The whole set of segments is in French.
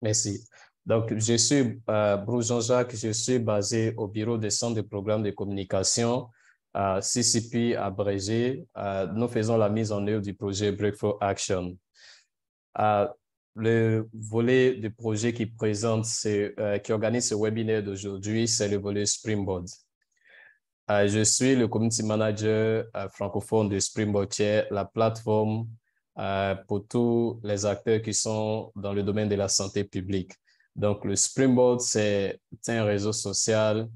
Merci. Donc, je suis Bruce Jean-Jacques, je suis basé au bureau des centres de programmes de communication, CCP abrégé. Nous faisons la mise en œuvre du projet Breakthrough Action. Le volet du projet qui présente, qui organise ce webinaire d'aujourd'hui, c'est le volet Springboard. Je suis le community manager francophone de Springboard, qui est la plateforme pour tous les acteurs qui sont dans le domaine de la santé publique. Donc, le Springboard, c'est un réseau social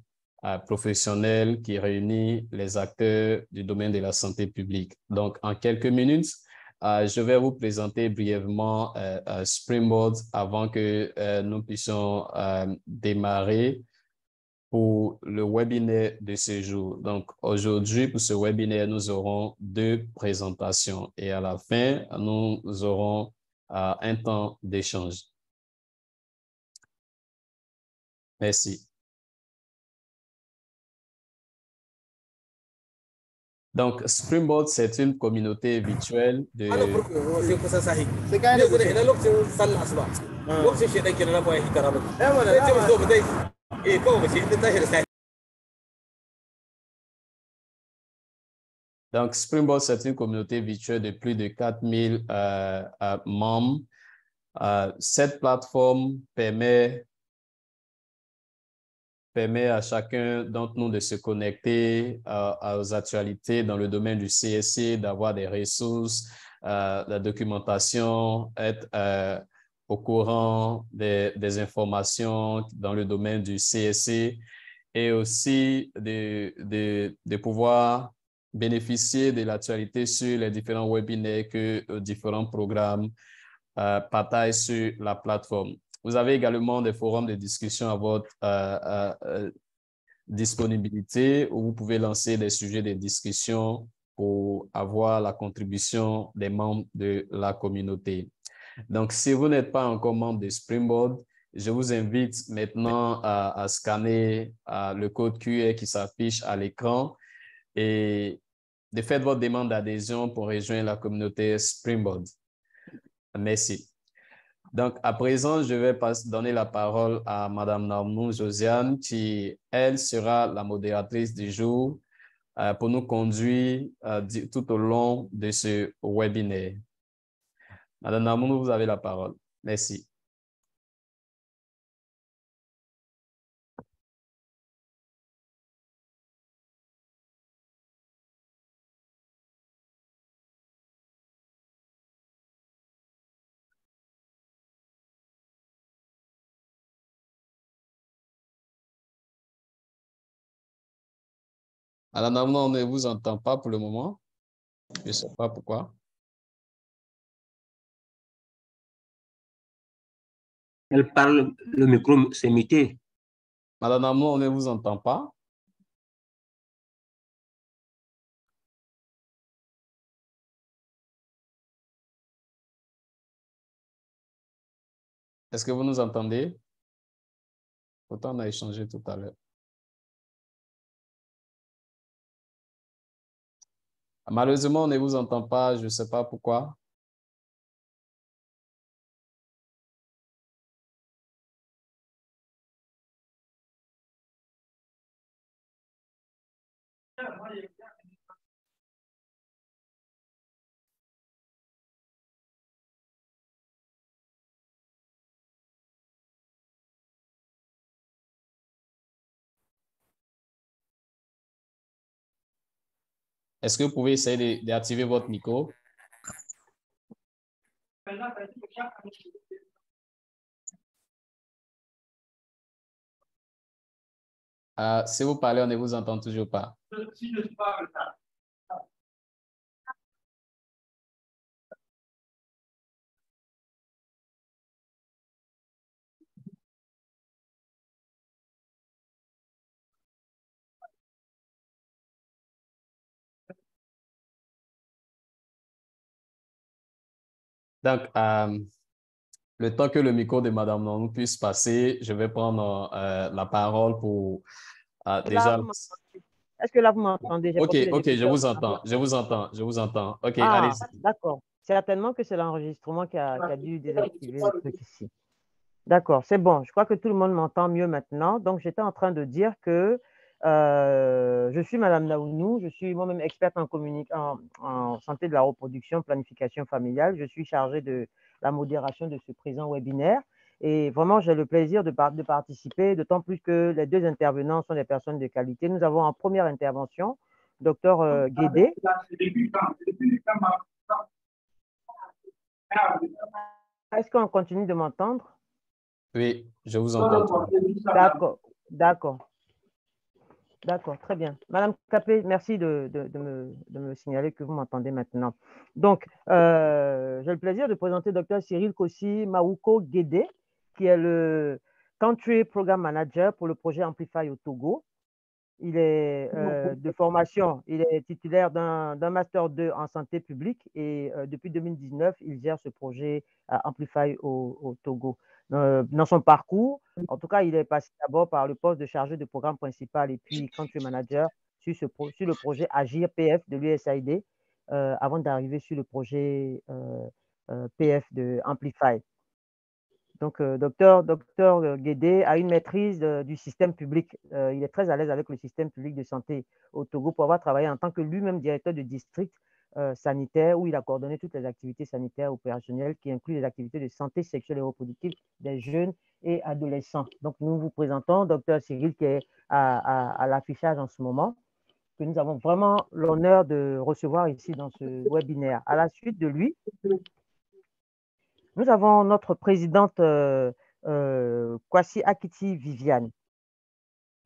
professionnel qui réunit les acteurs du domaine de la santé publique. Donc, en quelques minutes, je vais vous présenter brièvement Springboard avant que nous puissions démarrer pour le webinaire de ce jour. Donc, aujourd'hui, pour ce webinaire, nous aurons 2 présentations et à la fin, nous aurons un temps d'échange. Merci. Donc, Springboard, c'est une communauté virtuelle de... Donc, Springboard, c'est une communauté virtuelle de plus de 4000 membres. Cette plateforme permet à chacun d'entre nous de se connecter aux actualités dans le domaine du CSC, d'avoir des ressources, la documentation, être au courant des informations dans le domaine du CSC et aussi de pouvoir bénéficier de l'actualité sur les différents webinaires que différents programmes partagent sur la plateforme. Vous avez également des forums de discussion à votre disponibilité où vous pouvez lancer des sujets de discussion pour avoir la contribution des membres de la communauté. Donc, si vous n'êtes pas encore membre de Springboard, je vous invite maintenant à scanner le code QR qui s'affiche à l'écran et de faire votre demande d'adhésion pour rejoindre la communauté Springboard. Merci. Donc, à présent, je vais donner la parole à Mme Naumou Josiane, qui, elle, sera la modératrice du jour pour nous conduire tout au long de ce webinaire. Mme Naumou, vous avez la parole. Merci. Mme Naumou, on ne vous entend pas pour le moment. Je ne sais pas pourquoi. Elle parle, le micro s'est muté. Madame Naumou, on ne vous entend pas. Est-ce que vous nous entendez? Pourtant, on a échangé tout à l'heure. Malheureusement, on ne vous entend pas. Je ne sais pas pourquoi. Est-ce que vous pouvez essayer d'activer votre micro? Si vous parlez, on ne vous entend toujours pas. Donc, le temps que le micro de Mme Naumou puisse passer, je vais prendre la parole pour déjà... Est-ce que là, vous m'entendez? OK, je vous entends. OK, allez-y. D'accord. Certainement que c'est l'enregistrement qui a dû désactiver le truc ici. D'accord, c'est bon. Je crois que tout le monde m'entend mieux maintenant. Donc, j'étais en train de dire que je suis Madame Naounou, je suis moi-même experte en santé de la reproduction, planification familiale. Je suis chargée de la modération de ce présent webinaire. Et vraiment, j'ai le plaisir de participer, d'autant plus que les deux intervenants sont des personnes de qualité. Nous avons en première intervention Dr Guédé. Est-ce qu'on continue de m'entendre? Oui, je vous entends très bien. D'accord, d'accord. D'accord, très bien. Madame Capé, merci de me signaler que vous m'entendez maintenant. Donc, j'ai le plaisir de présenter Dr Cyril Kossi Mawuko Guédé, qui est le Country Program Manager pour le projet Amplify au Togo. Il est de formation, il est titulaire d'un Master 2 en santé publique et depuis 2019, il gère ce projet Amplify au Togo. Dans son parcours, en tout cas, il est passé d'abord par le poste de chargé de programme principal et puis country manager sur le projet Agir PF de l'USAID avant d'arriver sur le projet PF de Amplify. Donc, docteur Guédé a une maîtrise du système public. Il est très à l'aise avec le système public de santé au Togo pour avoir travaillé en tant que lui-même directeur de district sanitaire où il a coordonné toutes les activités sanitaires opérationnelles qui incluent les activités de santé sexuelle et reproductive des jeunes et adolescents. Donc, nous vous présentons docteur Cyril qui est à l'affichage en ce moment, que nous avons vraiment l'honneur de recevoir ici dans ce webinaire. À la suite de lui, nous avons notre présidente Kwasi Akiti Viviane,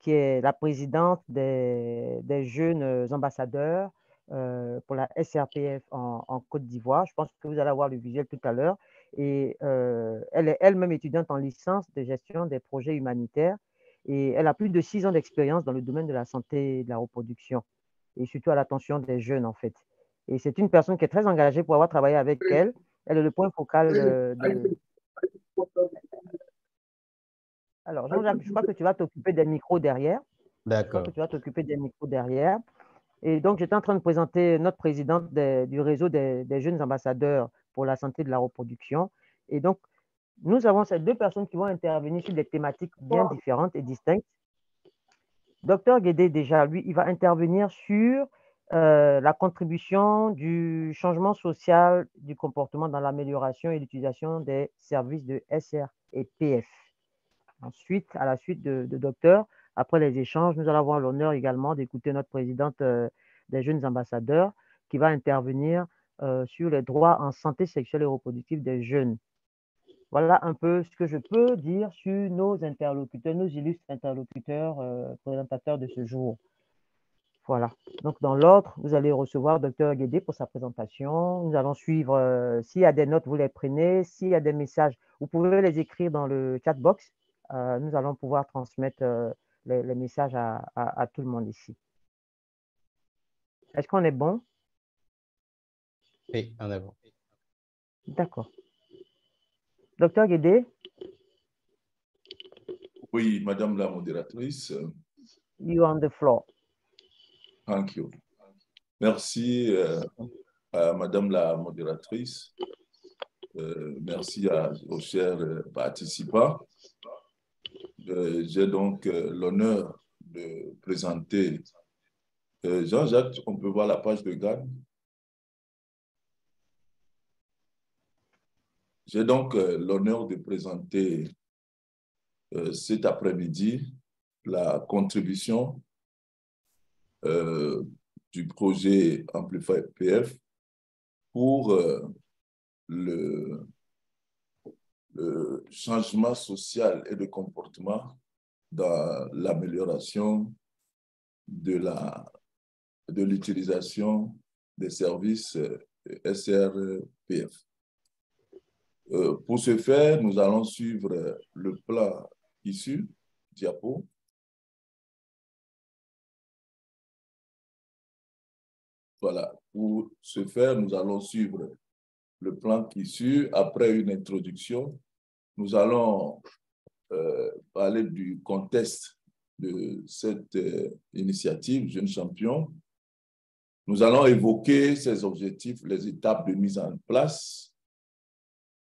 qui est la présidente des jeunes ambassadeurs pour la SRPF en Côte d'Ivoire. Je pense que vous allez avoir le visuel tout à l'heure. Et elle est elle-même étudiante en licence de gestion des projets humanitaires. Et elle a plus de 6 ans d'expérience dans le domaine de la santé et de la reproduction, et surtout à l'attention des jeunes, en fait. Et c'est une personne qui est très engagée pour avoir travaillé avec elle. Elle est le point focal de. Alors, Jean-Jacques, je crois que tu vas t'occuper des micros derrière. Je crois que D'accord. tu vas t'occuper des micros derrière. Et donc, j'étais en train de présenter notre présidente du réseau des jeunes ambassadeurs pour la santé de la reproduction. Et donc, nous avons ces deux personnes qui vont intervenir sur des thématiques bien différentes et distinctes. Docteur Guédé, déjà, lui, il va intervenir sur la contribution du changement social du comportement dans l'amélioration et l'utilisation des services de SR et PF. Ensuite, à la suite de docteur, après les échanges, nous allons avoir l'honneur également d'écouter notre présidente des jeunes ambassadeurs qui va intervenir sur les droits en santé sexuelle et reproductive des jeunes. Voilà un peu ce que je peux dire sur nos interlocuteurs, nos illustres interlocuteurs présentateurs de ce jour. Voilà. Donc, dans l'ordre, vous allez recevoir Dr Guédé pour sa présentation. Nous allons suivre, s'il y a des notes, vous les prenez. S'il y a des messages, vous pouvez les écrire dans le chat box. Nous allons pouvoir transmettre les messages à tout le monde ici. Est-ce qu'on est bon? Oui, en avant. D'accord. Docteur Guédé? Oui, Madame la modératrice. You on the floor. Thank you. Merci à Madame la modératrice. Merci aux chers participants. J'ai donc l'honneur de présenter Jean-Jacques, on peut voir la page de garde. J'ai donc l'honneur de présenter cet après-midi la contribution du projet Amplify PF pour le changement social et de comportement dans l'amélioration de l'utilisation des services SRPF. Pour ce faire, nous allons suivre le plan issu, diapo. Voilà, pour ce faire, nous allons suivre le plan qui suit. Après une introduction, nous allons parler du contexte de cette initiative Jeunes Champions. Nous allons évoquer ses objectifs, les étapes de mise en place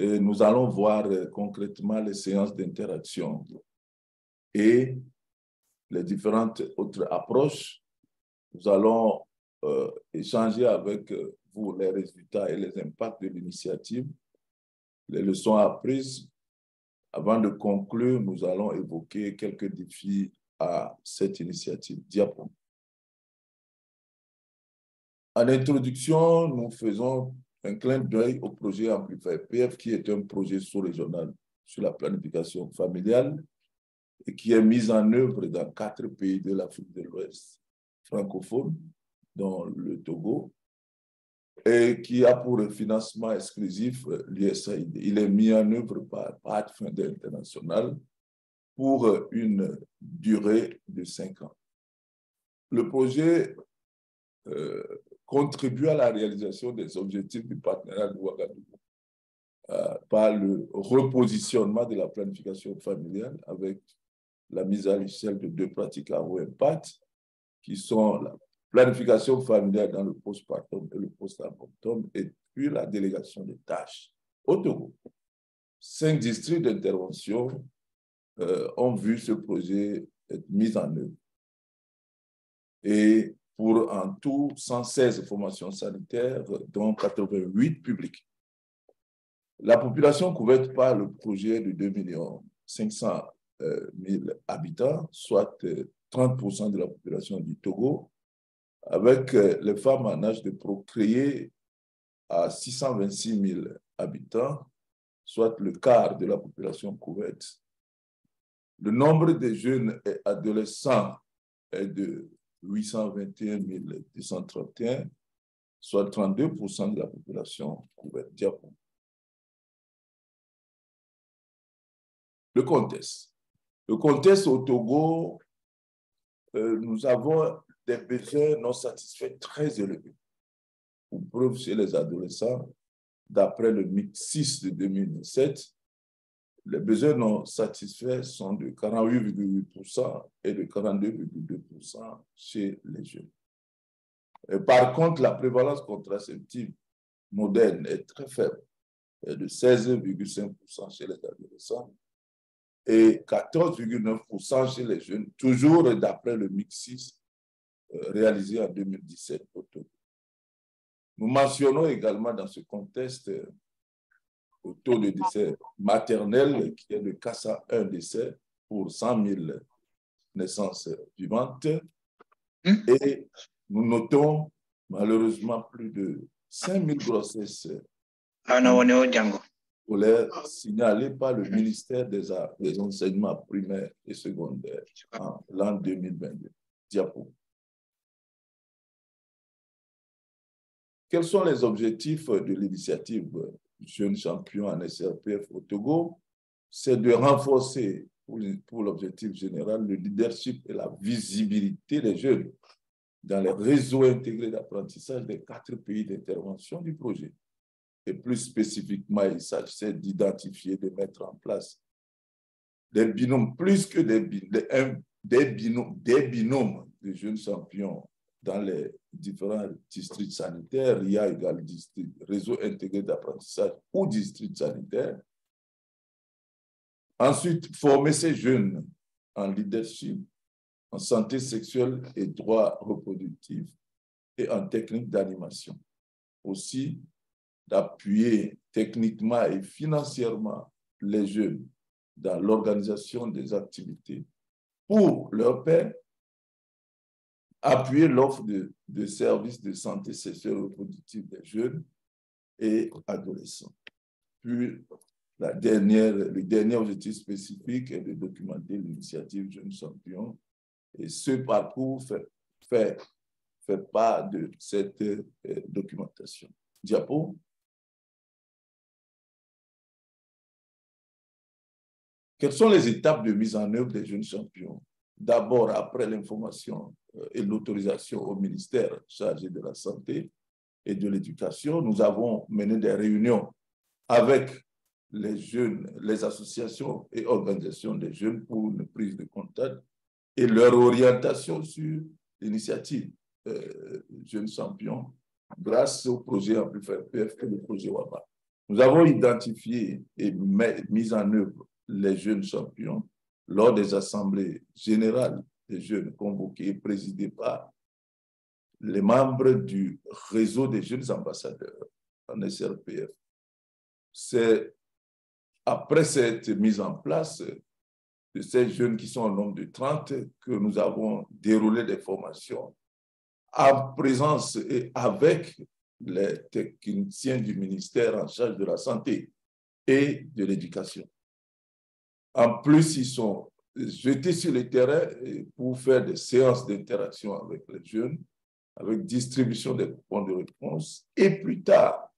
Et nous allons voir concrètement les séances d'interaction et les différentes autres approches. Nous allons échanger avec vous les résultats et les impacts de l'initiative, les leçons apprises. Avant de conclure, nous allons évoquer quelques défis à cette initiative. Diapo. En introduction, nous faisons un clin d'œil au projet Amplify PF, qui est un projet sous-régional sur la planification familiale et qui est mis en œuvre dans 4 pays de l'Afrique de l'Ouest francophone, dont le Togo, et qui a pour financement exclusif l'USAID. Il est mis en œuvre par Pathfinder International pour une durée de 5 ans. Le projet contribue à la réalisation des objectifs du partenariat de Ouagadougou par le repositionnement de la planification familiale avec la mise à l'échelle de 2 pratiques à haut impact, qui sont la planification familiale dans le postpartum et le post-abortum, et puis la délégation des tâches. Au Togo, 5 districts d'intervention ont vu ce projet être mis en œuvre. Et pour en tout 116 formations sanitaires, dont 88 publiques. La population couverte par le projet de 2 500 000 habitants, soit 30% de la population du Togo, avec les femmes en âge de procréer à 626 000 habitants, soit le quart de la population couverte. Le nombre de jeunes et adolescents est de 821 231, soit 32% de la population couverte. Diapo. Le contexte. Le contexte au Togo, nous avons des besoins non satisfaits très élevés. Pour preuve, chez les adolescents, d'après le MIC6 de 2007, les besoins non satisfaits sont de 48,8% et de 42,2% chez les jeunes. Et par contre, la prévalence contraceptive moderne est très faible, de 16,5% chez les adolescents et 14,9% chez les jeunes, toujours d'après le MIC6 réalisé en 2017 au Togo. Nous mentionnons également dans ce contexte le taux de décès maternel qui est de 401 décès pour 100 000 naissances vivantes. Et nous notons malheureusement plus de 5 000 grossesses scolaires signalées par le ministère des enseignements primaires et secondaires en l'an 2022. Diapo. Quels sont les objectifs de l'initiative Jeunes Champions en SRPF au Togo? C'est de renforcer, pour l'objectif général, le leadership et la visibilité des jeunes dans les réseaux intégrés d'apprentissage des 4 pays d'intervention du projet. Et plus spécifiquement, il s'agissait d'identifier, de mettre en place des binômes, plus que des binômes de jeunes champions dans les différents districts sanitaires. Il y a également réseau intégré d'apprentissage ou districts sanitaires. Ensuite, former ces jeunes en leadership, en santé sexuelle et droits reproductifs et en technique d'animation. Aussi, d'appuyer techniquement et financièrement les jeunes dans l'organisation des activités pour leur pairs, appuyer l'offre de services de santé sexuelle et reproductive des jeunes et adolescents. Puis, le dernier objectif spécifique est de documenter l'initiative Jeunes Champions. Et ce parcours fait part de cette documentation. Diapo. Quelles sont les étapes de mise en œuvre des Jeunes Champions? D'abord, après l'information et l'autorisation au ministère chargé de la Santé et de l'Éducation, nous avons mené des réunions avec les jeunes, les associations et organisations des jeunes pour une prise de contact et leur orientation sur l'initiative Jeunes Champions grâce au projet Amplify PF et le projet WABA. Nous avons identifié et mis en œuvre les jeunes champions lors des assemblées générales des jeunes convoquées et présidées par les membres du réseau des jeunes ambassadeurs en SRPF. C'est après cette mise en place de ces jeunes qui sont au nombre de 30 que nous avons déroulé des formations en présence et avec les techniciens du ministère en charge de la santé et de l'éducation. En plus, ils sont jetés sur le terrain pour faire des séances d'interaction avec les jeunes, avec distribution des coupons de réponse et plus tard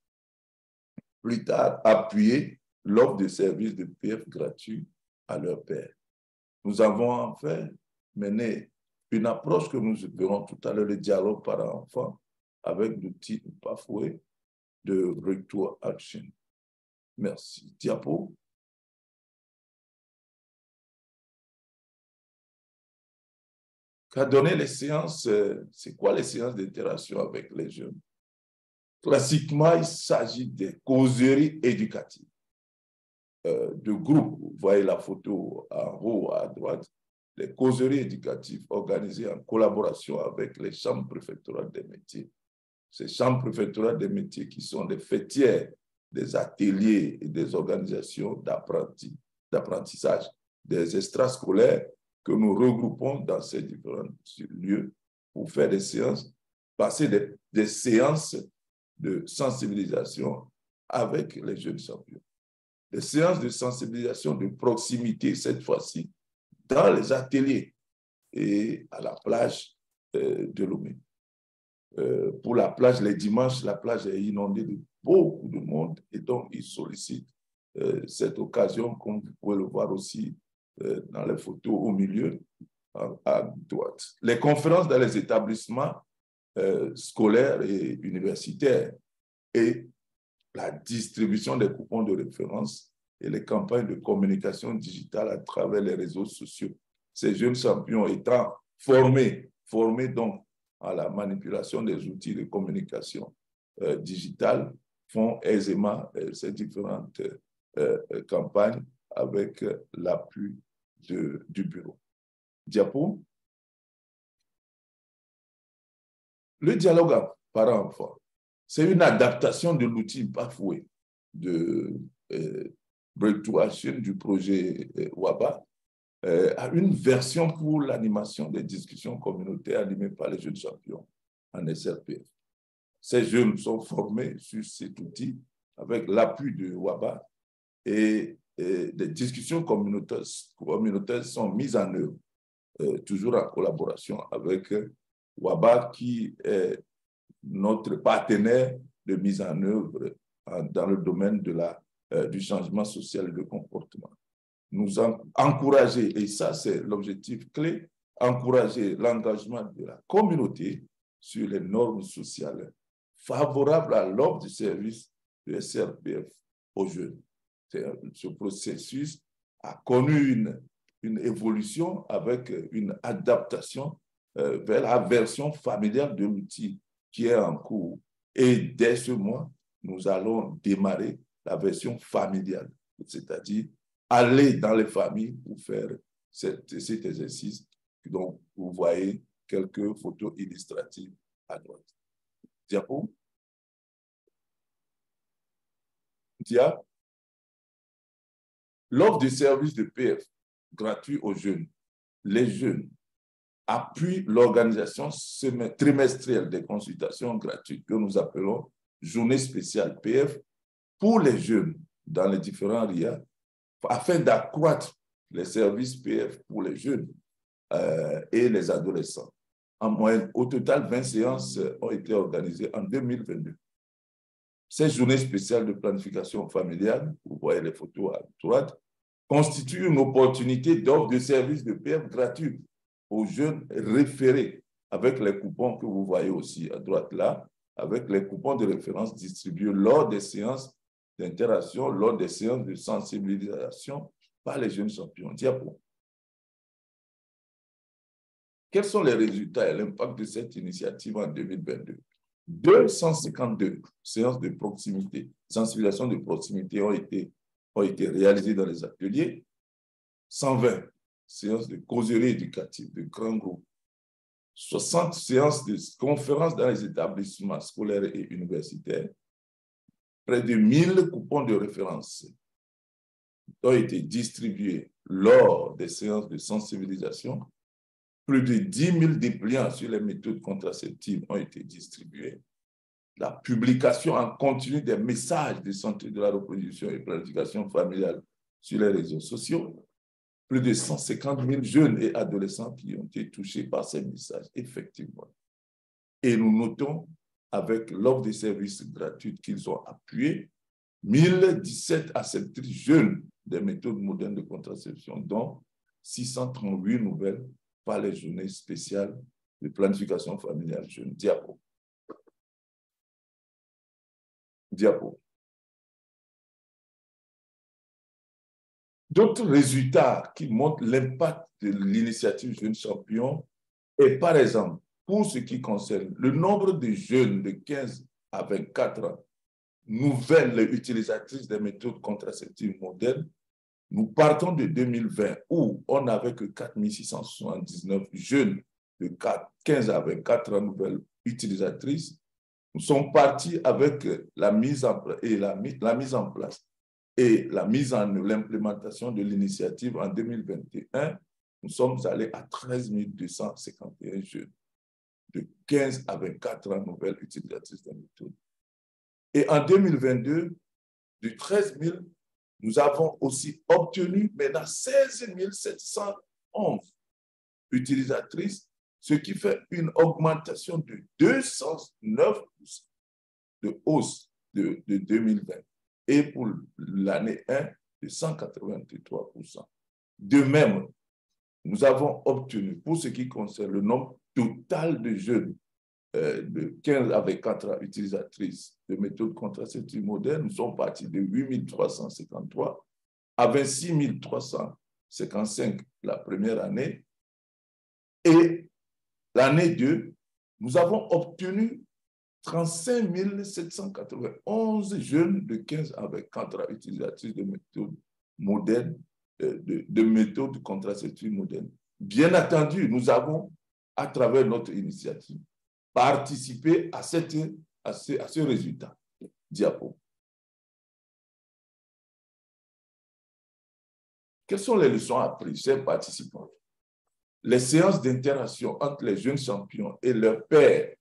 appuyer l'offre de services de PF gratuits à leurs pairs. Nous avons enfin mené une approche que nous verrons tout à l'heure, le dialogue parent-enfant, avec l'outil Pathway de Breakthrough Action. Merci. Diapo. Qu'a donné les séances, c'est quoi les séances d'interaction avec les jeunes? Classiquement, il s'agit des causeries éducatives de groupe. Vous voyez la photo en haut à droite. Les causeries éducatives organisées en collaboration avec les chambres préfectorales des métiers. Ces chambres préfectorales des métiers qui sont des fêtières des ateliers et des organisations d'apprentissage, des extrascolaires que nous regroupons dans ces différents lieux pour faire des séances, passer des séances de sensibilisation avec les jeunes champions. Des séances de sensibilisation de proximité, cette fois-ci, dans les ateliers et à la plage de Lomé. Pour la plage, les dimanches, la plage est inondée de beaucoup de monde et donc ils sollicitent cette occasion, comme vous pouvez le voir aussi dans les photos au milieu, à droite. Les conférences dans les établissements scolaires et universitaires et la distribution des coupons de référence et les campagnes de communication digitale à travers les réseaux sociaux. Ces jeunes champions étant formés donc à la manipulation des outils de communication digitale font aisément ces différentes campagnes avec l'appui du bureau. Diapo. Le dialogue parent-enfant, c'est une adaptation de l'outil Pathway de Breakthrough Action du projet WABA à une version pour l'animation des discussions communautaires animées par les jeunes champions en SRPF. Ces jeunes sont formés sur cet outil avec l'appui de WABA et des discussions communautaires sont mises en œuvre, toujours en collaboration avec WABA qui est notre partenaire de mise en œuvre dans le domaine du changement social et de comportement. Nous encourager, et ça c'est l'objectif clé, encourager l'engagement de la communauté sur les normes sociales favorables à l'offre de services de SRPF aux jeunes. Ce processus a connu une évolution avec une adaptation vers la version familiale de l'outil qui est en cours. Et dès ce mois, nous allons démarrer la version familiale, c'est-à-dire aller dans les familles pour faire cet exercice. Donc, vous voyez quelques photos illustratives à droite. Diapo. Dia. L'offre de services de PF gratuit aux jeunes. Les jeunes appuient l'organisation trimestrielle des consultations gratuites que nous appelons Journée spéciale PF pour les jeunes dans les différents RIA afin d'accroître les services PF pour les jeunes et les adolescents. En moyenne, au total, 20 séances ont été organisées en 2022. Ces journées spéciales de planification familiale, vous voyez les photos à droite, constituent une opportunité d'offre de services de PF gratuits aux jeunes référés avec les coupons que vous voyez aussi à droite là, avec les coupons de référence distribués lors des séances d'interaction, lors des séances de sensibilisation par les jeunes champions. Diapo. Quels sont les résultats et l'impact de cette initiative en 2022? 252 séances de proximité, sensibilisation de proximité ont été réalisées dans les ateliers, 120 séances de causerie éducative, de grands groupes, 60 séances de conférences dans les établissements scolaires et universitaires, près de 1000 coupons de référence ont été distribués lors des séances de sensibilisation. Plus de 10 000 dépliants sur les méthodes contraceptives ont été distribués. La publication en continu des messages de santé de la reproduction et planification familiale sur les réseaux sociaux. Plus de 150 000 jeunes et adolescents qui ont été touchés par ces messages, effectivement. Et nous notons, avec l'offre de services gratuits qu'ils ont appuyés, 1017 acceptrices jeunes des méthodes modernes de contraception, dont 638 nouvelles par les journées spéciales de planification familiale jeune. Diapo. Diapo. D'autres résultats qui montrent l'impact de l'initiative Jeunes Champions est, par exemple, pour ce qui concerne le nombre de jeunes de 15 à 24 ans, nouvelles utilisatrices des méthodes contraceptives modernes, nous partons de 2020 où on n'avait que 4 679 jeunes de 15 à 24 ans nouvelles utilisatrices. Nous sommes partis avec la mise en place et l'implémentation de l'initiative en 2021. Nous sommes allés à 13 251 jeunes de 15 à 24 ans nouvelles utilisatrices des méthodes. Et en 2022, de 13 000, nous avons aussi obtenu maintenant 16 711 utilisatrices, ce qui fait une augmentation de 209% de hausse de 2020. Et pour l'année 1, de 183%. De même, nous avons obtenu, pour ce qui concerne le nombre total de jeunes de 15 à 24 ans utilisatrices de méthodes contraceptives modernes, nous sommes partis de 8 353 à 26 355 la première année. Et l'année 2, nous avons obtenu 35 791 jeunes de 15 à 24 ans utilisatrices de méthodes modernes, de méthodes contraceptives modernes. Bien entendu, nous avons, à travers notre initiative, participé à ce résultat. Diapo. Quelles sont les leçons apprises, chers participants? Les séances d'interaction entre les jeunes champions et leurs pairs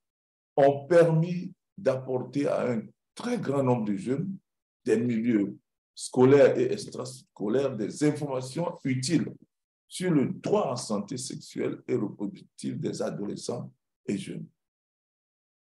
ont permis d'apporter à un très grand nombre de jeunes des milieux scolaires et extrascolaires des informations utiles sur le droit en santé sexuelle et reproductive des adolescents et jeunes.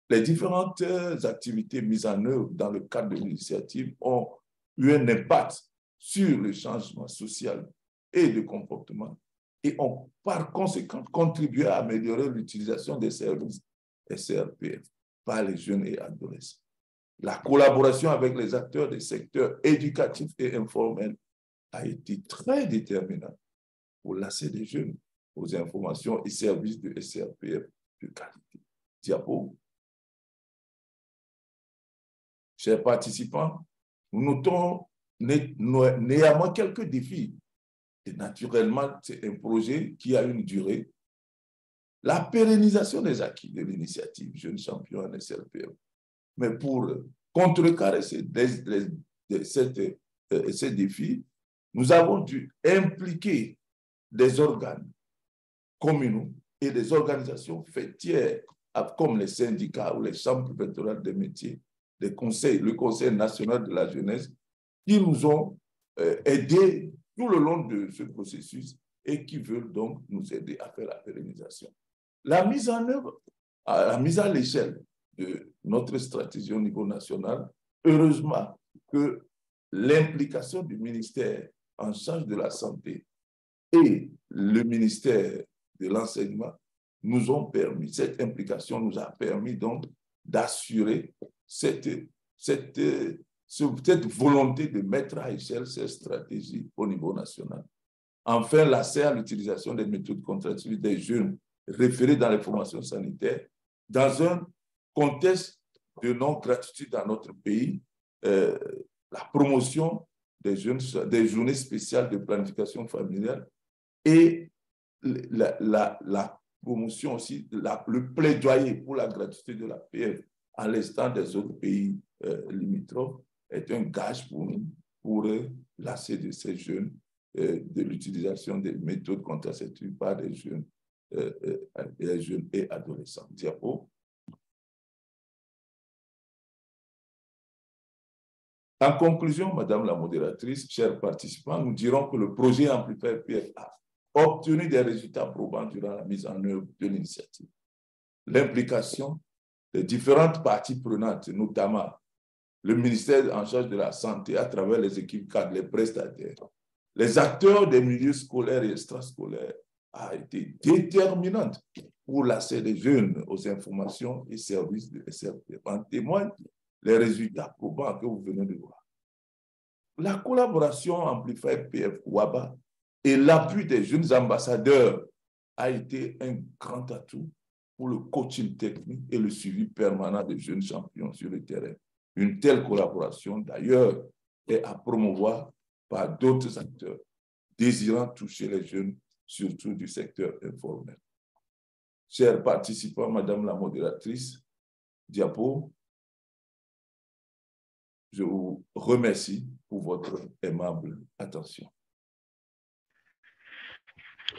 Les différentes activités mises en œuvre dans le cadre de l'initiative ont eu un impact sur le changement social et de comportement et ont par conséquent contribué à améliorer l'utilisation des services SRPF par les jeunes et adolescents. La collaboration avec les acteurs des secteurs éducatifs et informels a été très déterminante pour l'accès des jeunes aux informations et services de SRPF de qualité. Diapo. Chers participants, nous notons néanmoins quelques défis. Et naturellement, c'est un projet qui a une durée. La pérennisation des acquis de l'initiative Jeunes Champions en SRPF. Mais pour contrecarrer ces défis, nous avons dû impliquer des organes communaux et des organisations fêtières comme les syndicats ou les chambres préfectorales des métiers, le Conseil national de la jeunesse, qui nous ont aidés tout le long de ce processus et qui veulent donc nous aider à faire la pérennisation. La mise en œuvre, la mise à l'échelle de notre stratégie au niveau national, heureusement que l'implication du ministère en charge de la santé et le ministère de l'enseignement nous ont permis, cette implication nous a permis donc d'assurer cette volonté de mettre à échelle cette stratégie au niveau national. Enfin, l'accès à l'utilisation des méthodes contraceptives des jeunes référés dans les formations sanitaires dans un contexte de non-gratuité dans notre pays, la promotion des journées spéciales de planification familiale et la promotion aussi, le plaidoyer pour la gratuité de la PF à l'instar des autres pays limitrophes est un gage pour nous, pour lasser de ces jeunes de l'utilisation des méthodes contraceptives par les jeunes et adolescents. Diapo. En conclusion, Madame la modératrice, chers participants, nous dirons que le projet Amplifier PF a obtenu des résultats probants durant la mise en œuvre de l'initiative. L'implication des différentes parties prenantes, notamment le ministère en charge de la Santé à travers les équipes cadres, les prestataires, les acteurs des milieux scolaires et extrascolaires, a été déterminante pour l'accès des jeunes aux informations et services de SRPF. En témoignent les résultats probants que vous venez de voir. La collaboration Amplifier PF-WABA et l'appui des jeunes ambassadeurs a été un grand atout pour le coaching technique et le suivi permanent des jeunes champions sur le terrain. Une telle collaboration, d'ailleurs, est à promouvoir par d'autres acteurs désirant toucher les jeunes, surtout du secteur informel. Chers participants, Madame la modératrice, Diapo, je vous remercie pour votre aimable attention.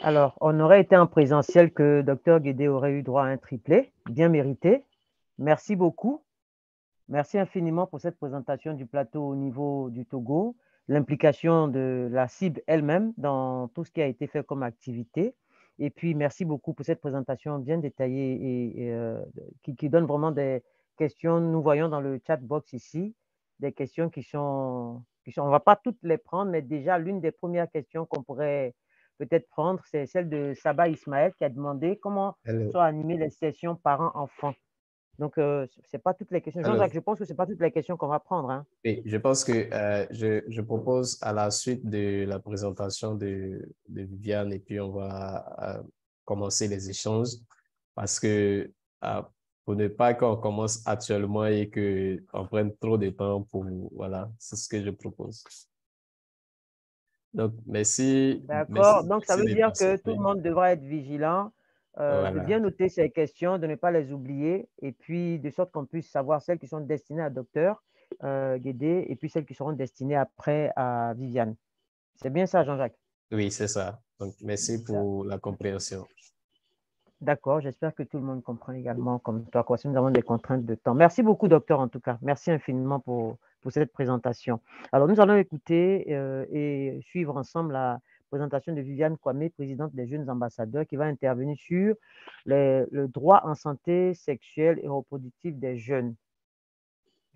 Alors, on aurait été en présentiel que Dr Guédé aurait eu droit à un triplé, bien mérité. Merci beaucoup. Merci infiniment pour cette présentation du plateau au niveau du Togo, l'implication de la cible elle-même dans tout ce qui a été fait comme activité. Et puis, merci beaucoup pour cette présentation bien détaillée et qui donne vraiment des questions. Nous voyons dans le chat box ici des questions qui sont on ne va pas toutes les prendre, mais déjà, l'une des premières questions qu'on pourrait peut-être prendre, c'est celle de Saba Ismaël qui a demandé comment sont animées les sessions parents-enfants. Donc, ce n'est pas toutes les questions. Jean-Jacques, je pense que ce n'est pas toutes les questions qu'on va prendre. Hein. Oui, je pense que je propose à la suite de la présentation de Viviane et puis on va commencer les échanges parce que pour ne pas qu'on commence actuellement et qu'on prenne trop de temps pour... Voilà, c'est ce que je propose. Donc, merci. D'accord. Donc, ça veut dire que tout le monde devra être vigilant, de bien noter ces questions, de ne pas les oublier, et puis de sorte qu'on puisse savoir celles qui sont destinées à Dr Guédé et puis celles qui seront destinées après à Viviane. C'est bien ça, Jean-Jacques? Oui, c'est ça. Donc, merci pour la compréhension. D'accord, j'espère que tout le monde comprend également comme toi, quoi, si nous avons des contraintes de temps. Merci beaucoup, docteur, en tout cas. Merci infiniment pour cette présentation. Alors, nous allons écouter et suivre ensemble la présentation de Viviane Kwame, présidente des Jeunes Ambassadeurs, qui va intervenir sur le droit en santé sexuelle et reproductive des jeunes.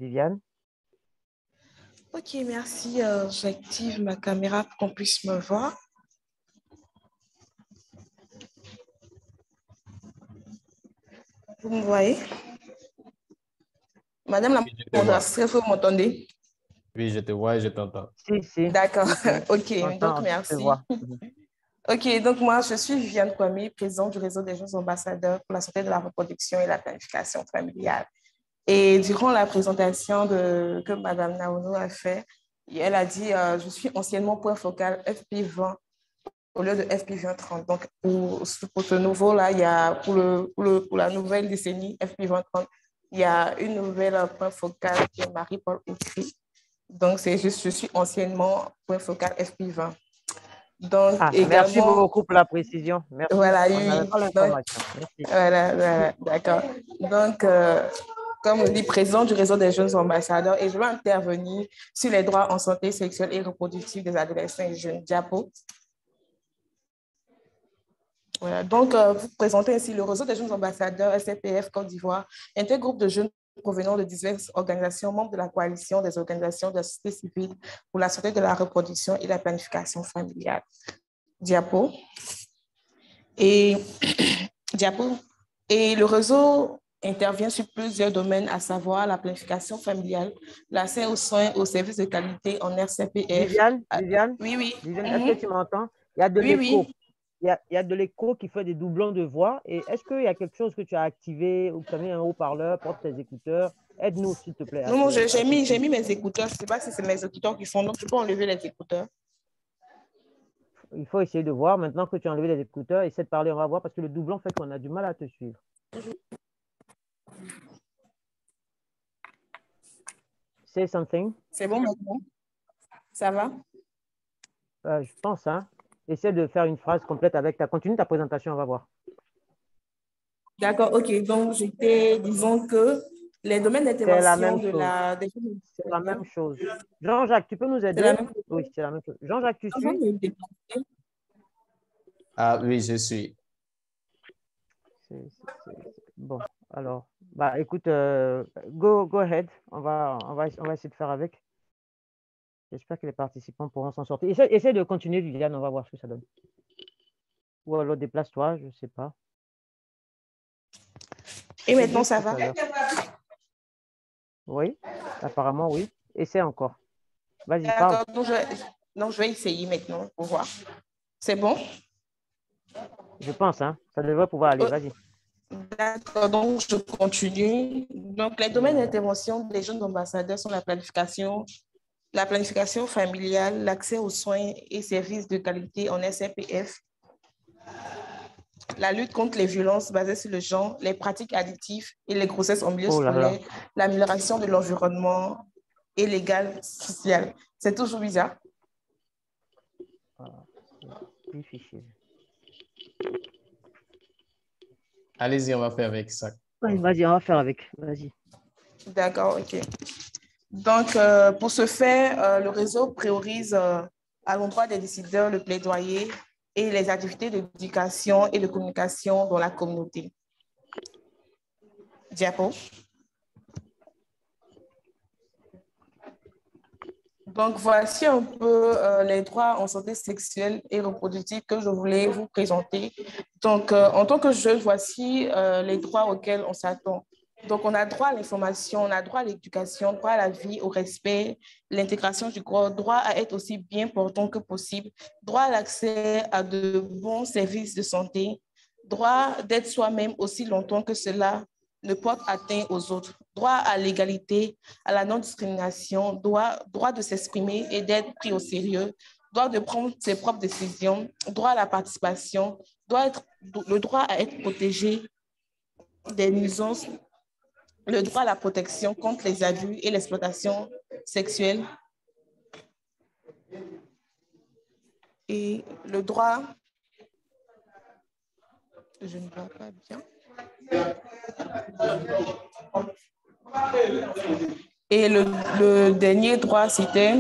Viviane? Ok, merci. J'active ma caméra pour qu'on puisse me voir. Vous me voyez? Madame la modératrice, vous m'entendez? Oui, je te vois et je t'entends. Si. D'accord. Ok, donc merci. Ok, donc moi, je suis Viviane Kwame, présidente du réseau des jeunes ambassadeurs pour la santé de la reproduction et la planification familiale. Et durant la présentation que Madame Naono a fait, elle a dit je suis anciennement point focal FP20 au lieu de FP2030. Donc, pour ce nouveau-là, il y a pour la nouvelle décennie FP2030, il y a une nouvelle point focal qui est Marie-Paul Autry. Donc, c'est juste, je suis anciennement point focal FP20. Donc, également, merci beaucoup pour la précision. Merci. Voilà, Voilà, d'accord. Donc, comme dit président du réseau des jeunes ambassadeurs, et je vais intervenir sur les droits en santé sexuelle et reproductive des adolescents et jeunes. Diapo. Voilà, donc, vous présentez ainsi le réseau des jeunes ambassadeurs SCPF Côte d'Ivoire, un tel groupe de jeunes provenant de diverses organisations, membres de la coalition des organisations de la société civile pour la santé de la reproduction et la planification familiale. Diapo. Et le réseau intervient sur plusieurs domaines, à savoir la planification familiale, l'accès aux soins, aux services de qualité en RCPF. Viviane? Oui. Viviane, est-ce que tu m'entends? Il y a de l'écho. Oui. Il y a de l'écho qui fait des doublons de voix. Et est-ce qu'il y a quelque chose que tu as activé ou que tu as mis un haut-parleur, porte tes écouteurs? Aide-nous, s'il te plaît. Non, j'ai mis mes écouteurs. Je ne sais pas si c'est mes écouteurs qui font, donc tu peux enlever les écouteurs. Il faut essayer de voir. Maintenant que tu as enlevé les écouteurs, essaie de parler, on va voir, parce que le doublon fait qu'on a du mal à te suivre. Say something. C'est bon maintenant? Ça va? Je pense, hein. Essaie de faire une phrase complète avec ta... Continue ta présentation, on va voir. D'accord, ok. Donc, disons que les domaines d'intervention de la... C'est la même chose. Jean-Jacques, tu peux nous aider? Oui, c'est la même chose. Jean-Jacques, tu suis? Ah oui, je suis. Bon, alors, bah, écoute, go ahead. On va essayer de faire avec. J'espère que les participants pourront s'en sortir. Essaie de continuer, Viviane, on va voir ce que ça donne. Ou alors déplace-toi, je ne sais pas. Et maintenant, ça va? Oui, apparemment, oui. Essaie encore. Vas-y, parle. Donc, je vais essayer maintenant pour voir. C'est bon? Je pense, hein. Ça devrait pouvoir aller. Vas-y. D'accord, donc je continue. Donc, les domaines d'intervention des jeunes ambassadeurs sont la planification familiale, l'accès aux soins et services de qualité en SRPF, la lutte contre les violences basées sur le genre, les pratiques additives et les grossesses en milieu scolaire, l'amélioration de l'environnement et l'égal social. C'est toujours bizarre. Difficile. Allez-y, on va faire avec ça. Vas-y, on va faire avec. Vas-y. D'accord, ok. Donc, pour ce faire, le réseau priorise à l'endroit des décideurs le plaidoyer et les activités d'éducation et de communication dans la communauté. Diapo. Donc, voici un peu les droits en santé sexuelle et reproductive que je voulais vous présenter. Donc, en tant que jeune, voici les droits auxquels on s'attend. Donc, on a droit à l'information, on a droit à l'éducation, droit à la vie, au respect, l'intégration du corps, droit à être aussi bien portant que possible, droit à l'accès à de bons services de santé, droit d'être soi-même aussi longtemps que cela ne porte atteinte aux autres, droit à l'égalité, à la non-discrimination, droit de s'exprimer et d'être pris au sérieux, droit de prendre ses propres décisions, droit à la participation, le droit à être protégé des nuisances, le droit à la protection contre les abus et l'exploitation sexuelle et le droit, je ne vois pas bien, et le dernier droit, c'était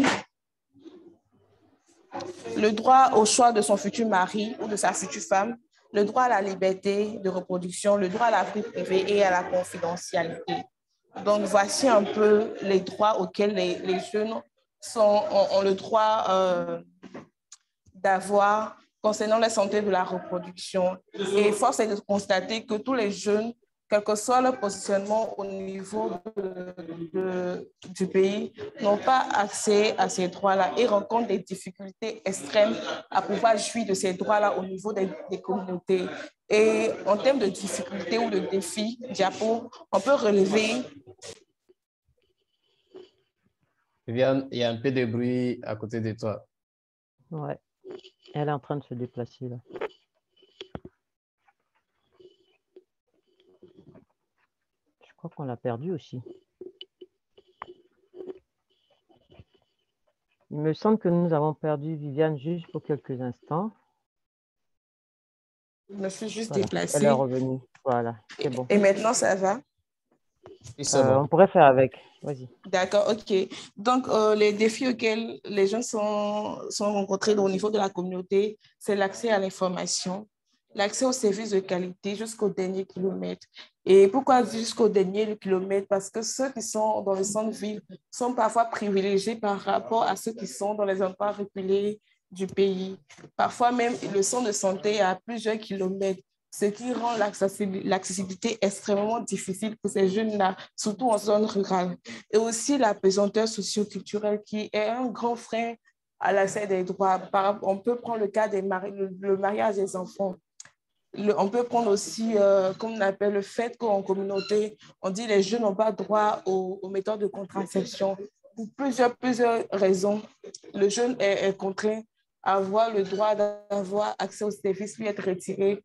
le droit au choix de son futur mari ou de sa future femme, le droit à la liberté de reproduction, le droit à la vie privée et à la confidentialité. Donc, voici un peu les droits auxquels les jeunes ont le droit d'avoir concernant la santé de la reproduction. Et force est de constater que tous les jeunes, quel que soit leur positionnement au niveau du pays, n'ont pas accès à ces droits-là et rencontrent des difficultés extrêmes à pouvoir jouir de ces droits-là au niveau des communautés. Et en termes de difficultés ou de défis, Diapo, on peut relever... Viviane, il y a un peu de bruit à côté de toi. Ouais, elle est en train de se déplacer là. Je crois qu'on l'a perdue aussi. Il me semble que nous avons perdu Viviane juste pour quelques instants. Je me suis juste déplacée. Elle est revenue. Voilà, c'est bon. Et maintenant, ça va? Bon. On pourrait faire avec. Vas-y. D'accord, ok. Donc, les défis auxquels les jeunes sont rencontrés au niveau de la communauté, c'est l'accès à l'information, l'accès aux services de qualité jusqu'au dernier kilomètre. Et pourquoi jusqu'au dernier kilomètre? Parce que ceux qui sont dans le centre-ville sont parfois privilégiés par rapport à ceux qui sont dans les endroits reculés du pays. Parfois même, le centre de santé est à plusieurs kilomètres, ce qui rend l'accessibilité extrêmement difficile pour ces jeunes-là, surtout en zone rurale. Et aussi la pesanteur socio-culturelle qui est un grand frein à l'accès des droits. On peut prendre le cas du mariage des enfants. on peut prendre aussi, comme on appelle le fait qu'en communauté, on dit que les jeunes n'ont pas droit aux méthodes de contraception. Pour plusieurs raisons, le jeune est contraint à avoir le droit d'avoir accès aux services, lui être retiré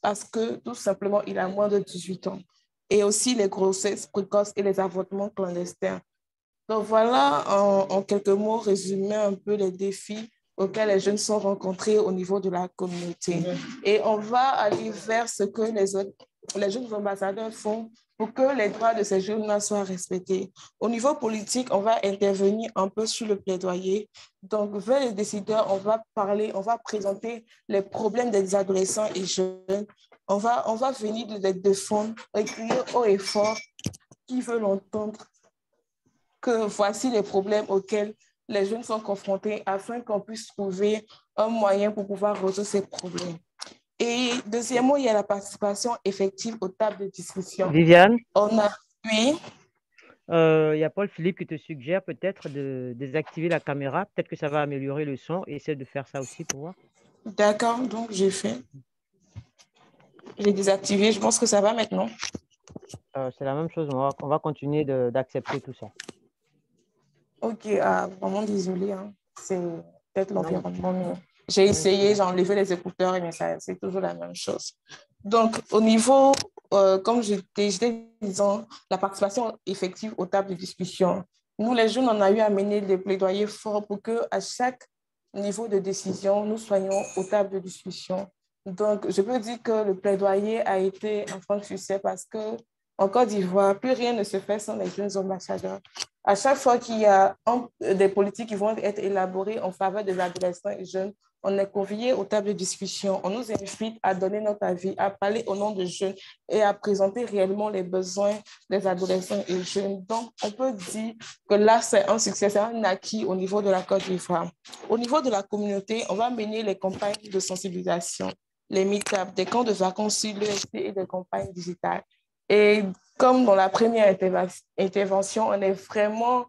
parce que tout simplement, il a moins de 18 ans. Et aussi les grossesses précoces et les avortements clandestins. Donc voilà, en quelques mots, résumer un peu les défis auxquels les jeunes sont rencontrés au niveau de la communauté. Et on va aller vers ce que les jeunes ambassadeurs font pour que les droits de ces jeunes soient respectés. Au niveau politique, on va intervenir un peu sur le plaidoyer. Donc, vers les décideurs, on va présenter les problèmes des adolescents et jeunes. On va venir les défendre, crier haut et fort qui veulent entendre que voici les problèmes auxquels les jeunes sont confrontés afin qu'on puisse trouver un moyen pour pouvoir résoudre ces problèmes. Et deuxièmement, il y a la participation effective aux tables de discussion. Viviane? Oui. Il y a Paul-Philippe qui te suggère peut-être de désactiver la caméra. Peut-être que ça va améliorer le son. Essaie de faire ça aussi pour voir. D'accord, donc j'ai fait. J'ai désactivé. Je pense que ça va maintenant. C'est la même chose. On va continuer d'accepter tout ça. Ok, vraiment désolée. Hein. C'est peut-être l'environnement. J'ai essayé, j'ai enlevé les écouteurs, mais c'est toujours la même chose. Donc, au niveau, comme j'étais disant, la participation effective aux tables de discussion. Nous, les jeunes, on a eu à mener des plaidoyers forts pour qu'à chaque niveau de décision, nous soyons aux tables de discussion. Donc, je peux dire que le plaidoyer a été un franc succès parce qu'en Côte d'Ivoire, plus rien ne se fait sans les jeunes ambassadeurs. À chaque fois qu'il y a des politiques qui vont être élaborées en faveur des adolescents et jeunes, on est conviés aux tables de discussion. On nous invite à donner notre avis, à parler au nom des jeunes et à présenter réellement les besoins des adolescents et jeunes. Donc, on peut dire que là, c'est un succès, c'est un acquis au niveau de la Côte d'Ivoire. Au niveau de la communauté, on va mener les campagnes de sensibilisation, les meet-ups, des camps de vacances sur l'EST et des campagnes digitales. Et comme dans la première intervention, on est vraiment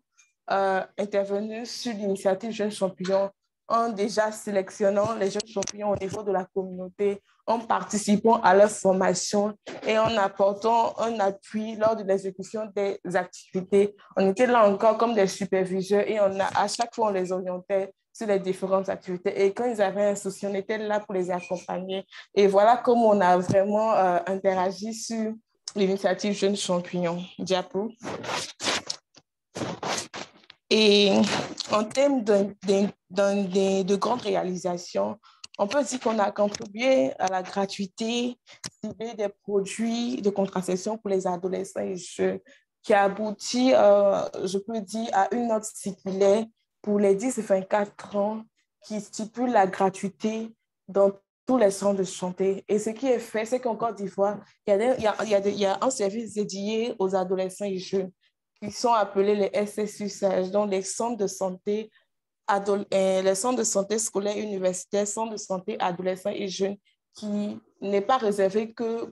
intervenu sur l'initiative Jeunes Champions en déjà sélectionnant les jeunes champions au niveau de la communauté, en participant à leur formation et en apportant un appui lors de l'exécution des activités. On était là encore comme des superviseurs et à chaque fois, on les orientait sur les différentes activités. Et quand ils avaient un souci, on était là pour les accompagner. Et voilà comment on a vraiment interagi sur l'initiative Jeunes Champions. Diapo. Et en termes de grandes réalisations, on peut dire qu'on a contribué à la gratuité des produits de contraception pour les adolescents et jeunes, qui a abouti, je peux dire, à une note circulaire pour les 10-24 ans qui stipule la dans tous les centres de santé. Et ce qui est fait, c'est qu'en Côte d'Ivoire, il y a un service dédié aux adolescents et jeunes qui sont appelés les SSUSH, donc les centres de santé, les centres de santé scolaires universitaires, centres de santé adolescents et jeunes, qui n'est pas réservé que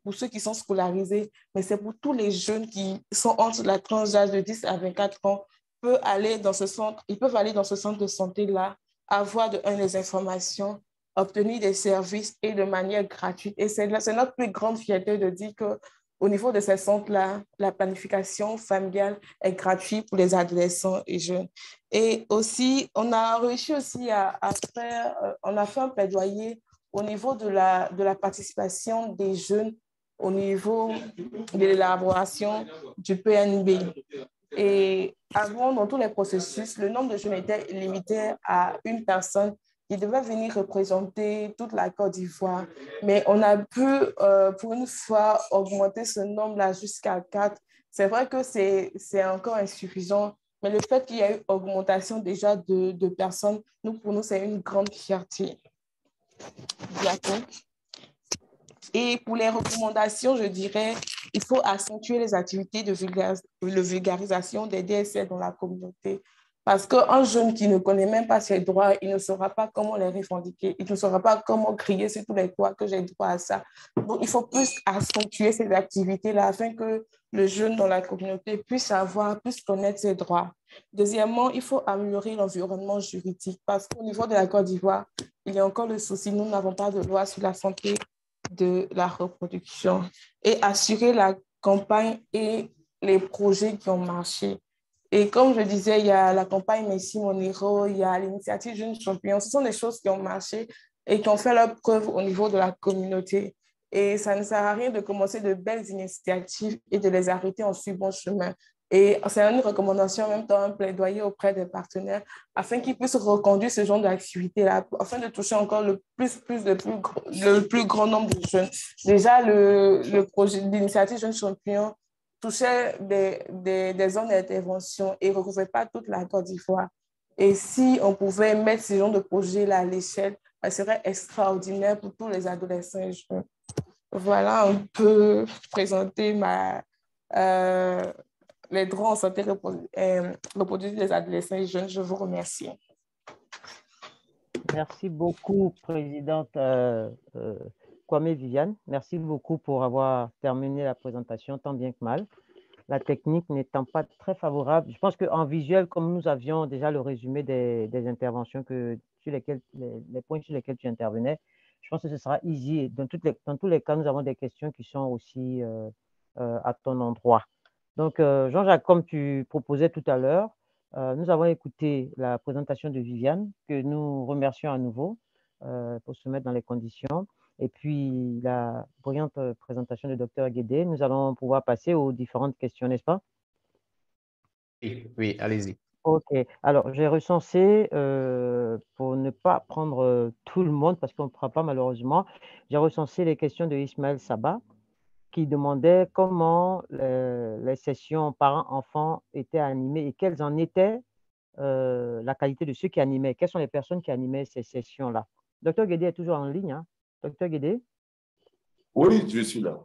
pour ceux qui sont scolarisés, mais c'est pour tous les jeunes qui sont entre la tranche d'âge de 10 à 24 ans, ils peuvent aller dans ce centre de santé-là, avoir des informations, obtenir des services et de manière gratuite. Et c'est notre plus grande fierté de dire qu'au niveau de ces centres-là, la planification familiale est gratuite pour les adolescents et jeunes. Et aussi, on a réussi aussi on a fait un plaidoyer au niveau de la participation des jeunes au niveau de l'élaboration du PNB. Et avant, dans tous les processus, le nombre de jeunes était limité à une personne qui devait venir représenter toute la Côte d'Ivoire. Mais on a pu, pour une fois, augmenter ce nombre-là jusqu'à 4. C'est vrai que c'est encore insuffisant, mais le fait qu'il y ait eu augmentation déjà de personnes, pour nous, c'est une grande fierté. D'accord. Et pour les recommandations, je dirais, il faut accentuer les activités de vulgarisation des DSL dans la communauté. Parce qu'un jeune qui ne connaît même pas ses droits, il ne saura pas comment les revendiquer, il ne saura pas comment crier sur tous les toits que j'ai droit à ça. Donc, il faut plus accentuer ces activités-là afin que le jeune dans la communauté puisse connaître ses droits. Deuxièmement, il faut améliorer l'environnement juridique parce qu'au niveau de la Côte d'Ivoire, il y a encore le souci, nous n'avons pas de loi sur la santé de la reproduction et assurer la campagne et les projets qui ont marché. Et comme je disais, il y a la campagne Messi Mon Héros, il y a l'initiative Jeunes Champions. Ce sont des choses qui ont marché et qui ont fait leur preuve au niveau de la communauté. Et ça ne sert à rien de commencer de belles initiatives et de les arrêter en si bon chemin. Et c'est une recommandation, en même temps, un plaidoyer auprès des partenaires afin qu'ils puissent reconduire ce genre d'activité-là, afin de toucher encore le plus grand nombre de jeunes. Déjà, le projet d'initiative Jeunes Champions touchait des zones d'intervention et ne recouvrait pas toute la Côte d'Ivoire. Et si on pouvait mettre ce genre de projet-là à l'échelle, ça serait extraordinaire pour tous les adolescents et jeunes. Voilà un peu présenter les droits en santé reproductive des adolescents et jeunes. Je vous remercie. Merci beaucoup, Présidente Kwame Viviane. Merci beaucoup pour avoir terminé la présentation tant bien que mal. La technique n'étant pas très favorable. Je pense qu'en visuel, comme nous avions déjà le résumé des interventions sur lesquelles, les points sur lesquels tu intervenais, je pense que ce sera easy. Dans tous les cas, nous avons des questions qui sont aussi à ton endroit. Donc, Jean-Jacques, comme tu proposais tout à l'heure, nous avons écouté la présentation de Viviane, que nous remercions à nouveau pour se mettre dans les conditions. Et puis, la brillante présentation du Dr Guédé. Nous allons pouvoir passer aux différentes questions, n'est-ce pas? Oui, allez-y. OK. Alors, j'ai recensé, pour ne pas prendre tout le monde, parce qu'on ne pourra pas malheureusement, j'ai recensé les questions de Ismaël Saba, qui demandait comment les sessions parents-enfants étaient animées et quelles en étaient la qualité de ceux qui animaient. Quelles sont les personnes qui animaient ces sessions-là? Docteur Guédé est toujours en ligne, hein? Docteur Guédé? Oui, je suis là.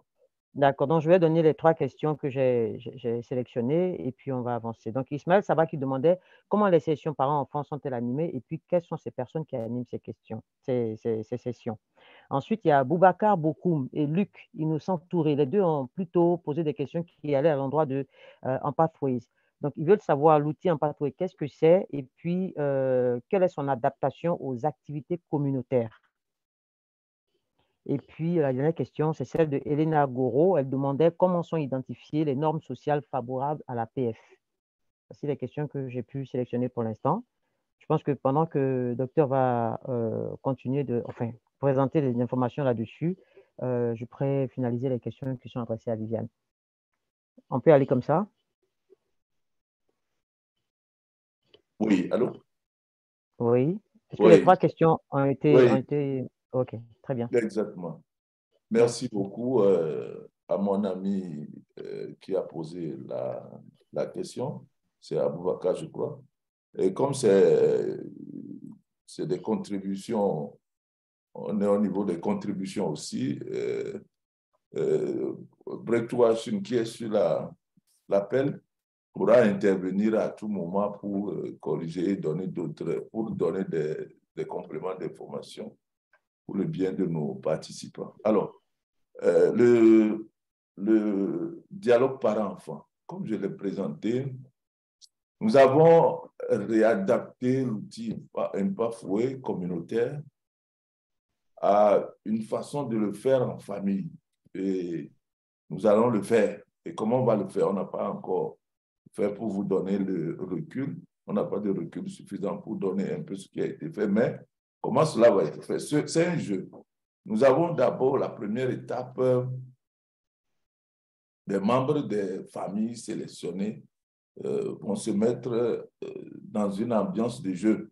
D'accord, donc je vais donner les 3 questions que j'ai sélectionnées et puis on va avancer. Donc Ismaël Saba qui demandait comment les sessions parents-enfants sont-elles animées et puis quelles sont ces personnes qui animent ces sessions. Ensuite, il y a Boubacar Bokoum et Luc Innocent Touré. Les deux ont plutôt posé des questions qui allaient à l'endroit de Empathways. Donc, ils veulent savoir l'outil Empathways, qu'est-ce que c'est et puis quelle est son adaptation aux activités communautaires. Et puis, la dernière question, c'est celle de Elena Goro. Elle demandait comment sont identifiées les normes sociales favorables à la PF. Voici les questions que j'ai pu sélectionner pour l'instant. Je pense que pendant que le docteur va continuer présenter les informations là-dessus, je pourrais finaliser les questions qui sont adressées à Viviane. On peut aller comme ça? Oui, allô? Oui. Est-ce que Oui. les 3 questions ont été... OK, très bien. Exactement. Merci beaucoup à mon ami qui a posé la question. C'est Aboubakar, je crois. Et comme c'est des contributions, on est au niveau des contributions aussi. Breakthrough Action, qui est sur l'appel, pourra intervenir à tout moment pour corriger et donner pour donner des compléments d'information pour le bien de nos participants. Alors, le dialogue parent-enfant, comme je l'ai présenté, nous avons réadapté l'outil Empathways communautaire à une façon de le faire en famille. Et nous allons le faire. Et comment on va le faire? On n'a pas encore fait pour vous donner le recul. On n'a pas de recul suffisant pour donner un peu ce qui a été fait. Mais comment cela va être fait? C'est un jeu. Nous avons d'abord la première étape des membres des familles sélectionnées vont se mettre dans une ambiance de jeu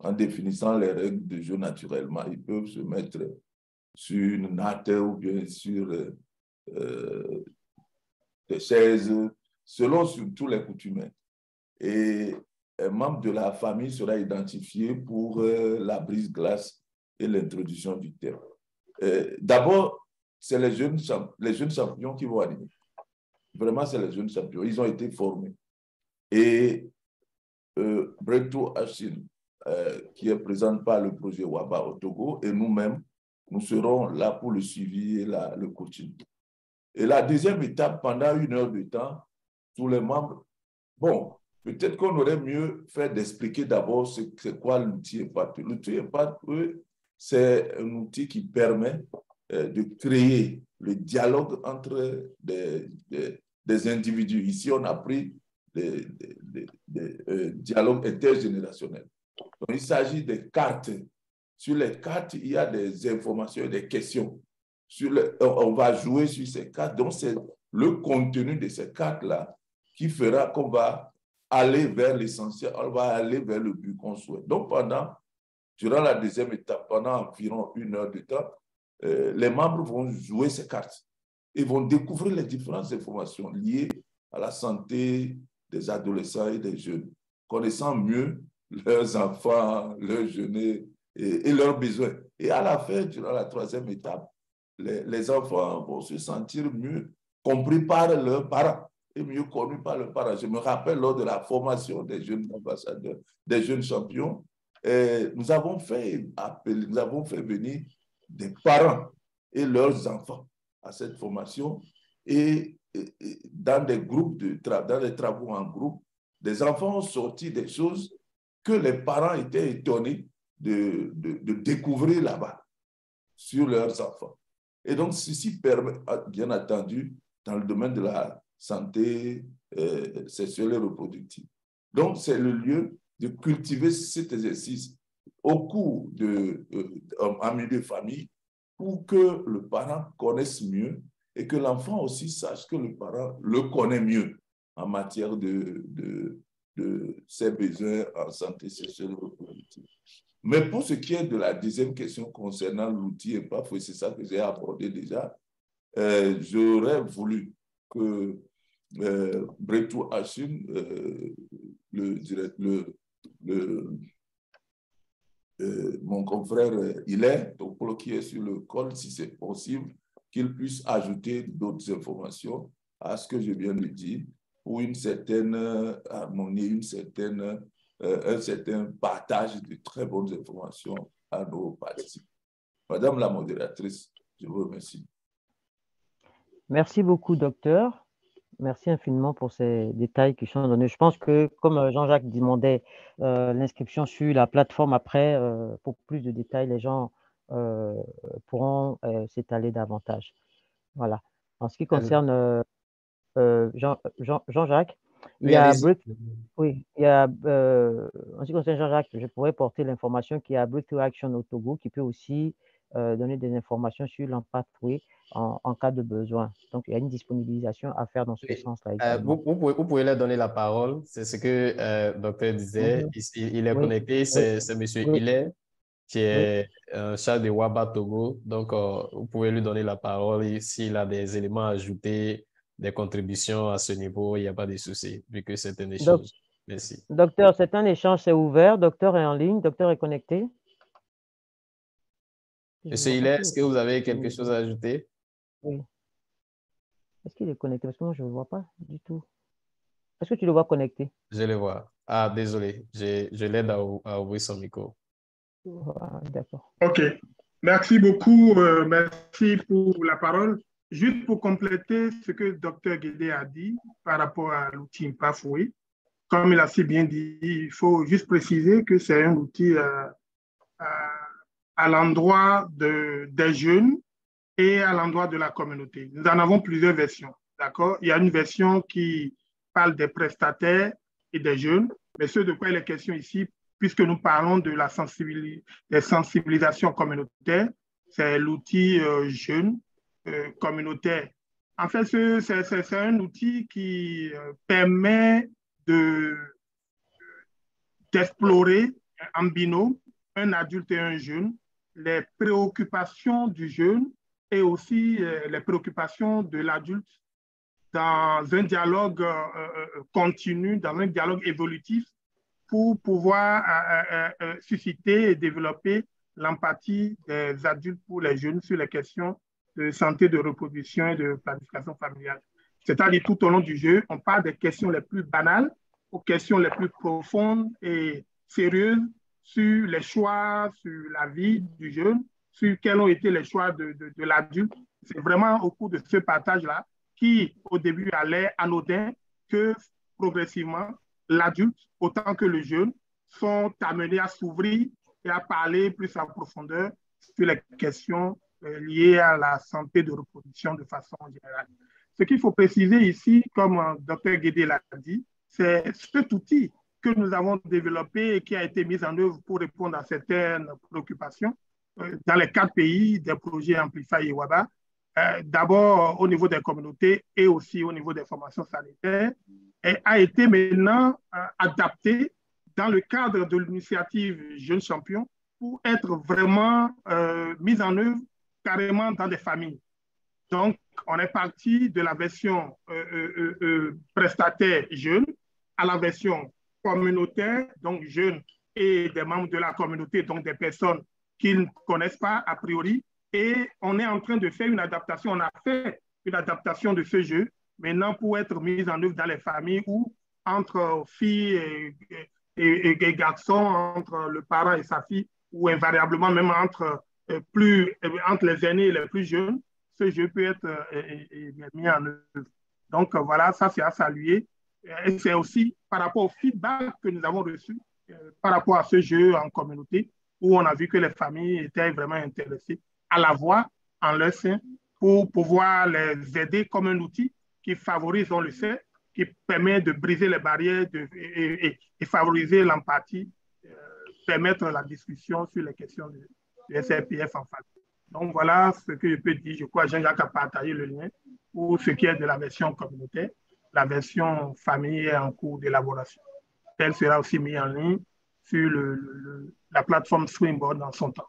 en définissant les règles de jeu naturellement. Ils peuvent se mettre sur une natte ou bien sur des chaises, selon surtout les coutumes. Et un membre de la famille sera identifié pour la brise-glace et l'introduction du thème. D'abord, c'est les jeunes champions qui vont animer. Vraiment, c'est les jeunes champions. Ils ont été formés. Et Breakthrough Action, qui est présente par le projet WABA au Togo, et nous-mêmes, nous serons là pour le suivi et le coaching. Et la deuxième étape, pendant 1 heure de temps, tous les membres, bon, peut-être qu'on aurait mieux fait d'expliquer d'abord c'est quoi l'outil Empathways. L'outil Empathways, c'est un outil qui permet de créer le dialogue entre des individus. Ici, on a pris des dialogues intergénérationnels. Donc, il s'agit des cartes. Sur les cartes, il y a des informations et des questions. On va jouer sur ces cartes. Donc, c'est le contenu de ces cartes-là qui fera qu'on va aller vers l'essentiel, on va aller vers le but qu'on souhaite. Donc, durant la deuxième étape, pendant environ 1 heure de temps, les membres vont jouer ces cartes et vont découvrir les différentes informations liées à la santé des adolescents et des jeunes, connaissant mieux leurs enfants, leurs jeunes et leurs besoins. Et à la fin, durant la troisième étape, les enfants vont se sentir mieux compris par leurs parents et mieux connus par leurs parents. Je me rappelle lors de la formation des jeunes ambassadeurs, des jeunes champions, nous avons fait venir des parents et leurs enfants à cette formation et dans des groupes dans les travaux en groupe, des enfants ont sorti des choses que les parents étaient étonnés de découvrir là-bas sur leurs enfants. Et donc, ceci permet, bien entendu, dans le domaine de la santé sexuelle et reproductive. Donc, c'est le lieu de cultiver cet exercice au cours en milieu de famille pour que le parent connaisse mieux et que l'enfant aussi sache que le parent le connaît mieux en matière de ses besoins en santé sexuelle et reproductive. Mais pour ce qui est de la deuxième question concernant l'outil EMPAF, c'est ça que j'ai abordé déjà, j'aurais voulu que Bretou Hachim, mon confrère Hilaire, donc qui est sur le col, si c'est possible, qu'il puisse ajouter d'autres informations à ce que je viens de dire pour une certaine harmonie, un certain partage de très bonnes informations à nos participants. Madame la modératrice, je vous remercie. Merci beaucoup, docteur. Merci infiniment pour ces détails qui sont donnés. Je pense que, comme Jean-Jacques demandait l'inscription sur la plateforme après, pour plus de détails, les gens pourront s'étaler davantage. Voilà. En ce qui concerne Jean-Jacques, il y a oui, il y a, en ce qui concerne Jean-Jacques, je pourrais porter l'information qu'il y a Breakthrough Action au Togo qui peut aussi donner des informations sur l'Empathway en cas de besoin. Donc, il y a une disponibilisation à faire dans ce sens-là également. Vous pouvez leur donner la parole. C'est ce que le docteur disait. Il est connecté. C'est M. Hilaire qui est chargé de WABA Togo. Donc, vous pouvez lui donner la parole. S'il a des éléments à ajouter, des contributions à ce niveau, il n'y a pas de souci, vu que c'est un échange. Merci. Docteur, c'est un échange, c'est ouvert. Docteur est en ligne. Docteur est connecté. Monsieur Hilaire, est-ce que vous avez quelque chose à ajouter? Oui. Est-ce qu'il est connecté? Parce que moi, je ne le vois pas du tout. Est-ce que tu le vois connecté? Je le vois. Ah, désolé. Je l'aide à ouvrir son micro. Ah, d'accord. OK. Merci beaucoup. Merci pour la parole. Juste pour compléter ce que le docteur Guédé a dit par rapport à l'outil Empathway, comme il a si bien dit, il faut juste préciser que c'est un outil à l'endroit des jeunes et à l'endroit de la communauté. Nous en avons plusieurs versions, d'accord? Il y a une version qui parle des prestataires et des jeunes, mais ce de quoi il est question ici, puisque nous parlons de la sensibilisation communautaire, c'est l'outil jeune communautaire. En fait, c'est un outil qui permet d'explorer en binôme, un adulte et un jeune, les préoccupations du jeune et aussi les préoccupations de l'adulte dans un dialogue continu, dans un dialogue évolutif pour pouvoir susciter et développer l'empathie des adultes pour les jeunes sur les questions de santé, de reproduction et de planification familiale. C'est-à-dire tout au long du jeu, on parle des questions les plus banales aux questions les plus profondes et sérieuses sur les choix, sur la vie du jeune, sur quels ont été les choix de l'adulte. C'est vraiment au cours de ce partage-là qui, au début, allait anodin, que progressivement, l'adulte, autant que le jeune, sont amenés à s'ouvrir et à parler plus en profondeur sur les questions liées à la santé de reproduction de façon générale. Ce qu'il faut préciser ici, comme Dr Guédé l'a dit, c'est cet outil que nous avons développé et qui a été mis en œuvre pour répondre à certaines préoccupations dans les 4 pays des projets Amplify et WABA, d'abord au niveau des communautés et aussi au niveau des formations sanitaires, et a été maintenant adapté dans le cadre de l'initiative Jeunes Champions pour être vraiment mise en œuvre carrément dans des familles. Donc, on est parti de la version prestataire jeune à la version communautaire, donc jeunes et des membres de la communauté, donc des personnes qui ne connaissent pas a priori. Et on est en train de faire une adaptation. On a fait une adaptation de ce jeu maintenant pour être mis en œuvre dans les familles où entre filles et garçons, entre le parent et sa fille, ou invariablement même entre les aînés et les plus jeunes, ce jeu peut être mis en œuvre. Donc voilà, ça c'est à saluer. Et c'est aussi par rapport au feedback que nous avons reçu par rapport à ce jeu en communauté, où on a vu que les familles étaient vraiment intéressées à l'avoir en leur sein pour pouvoir les aider comme un outil qui favorise, on le sait, qui permet de briser les barrières et favoriser l'empathie, permettre la discussion sur les questions du SRPF en fait. Donc voilà ce que je peux dire. Je crois que Jean-Jacques a partagé le lien pour ce qui est de la version communautaire. La version famille est en cours d'élaboration. Elle sera aussi mise en ligne sur la plateforme Springboard dans son temps.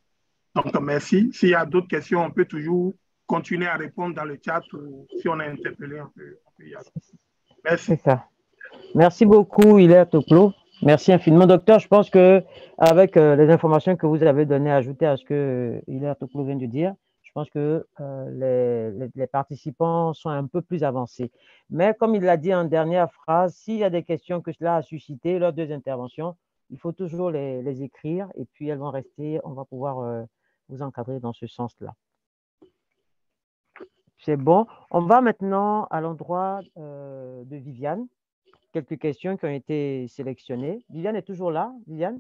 Donc merci. S'il y a d'autres questions, on peut toujours continuer à répondre dans le chat ou si on est interpellé, on peut y aller. Merci. C'est ça. Merci beaucoup, Hilaire Toclo. Merci infiniment, docteur. Je pense qu'avec les informations que vous avez données, ajoutées à ce que Hilaire Toclo vient de dire, je pense que les participants sont un peu plus avancés. Mais comme il l'a dit en dernière phrase, s'il y a des questions que cela a suscité lors des interventions, il faut toujours les écrire et puis elles vont rester, on va pouvoir vous encadrer dans ce sens-là. C'est bon. On va maintenant à l'endroit de Viviane. Quelques questions qui ont été sélectionnées. Viviane est toujours là, Viviane?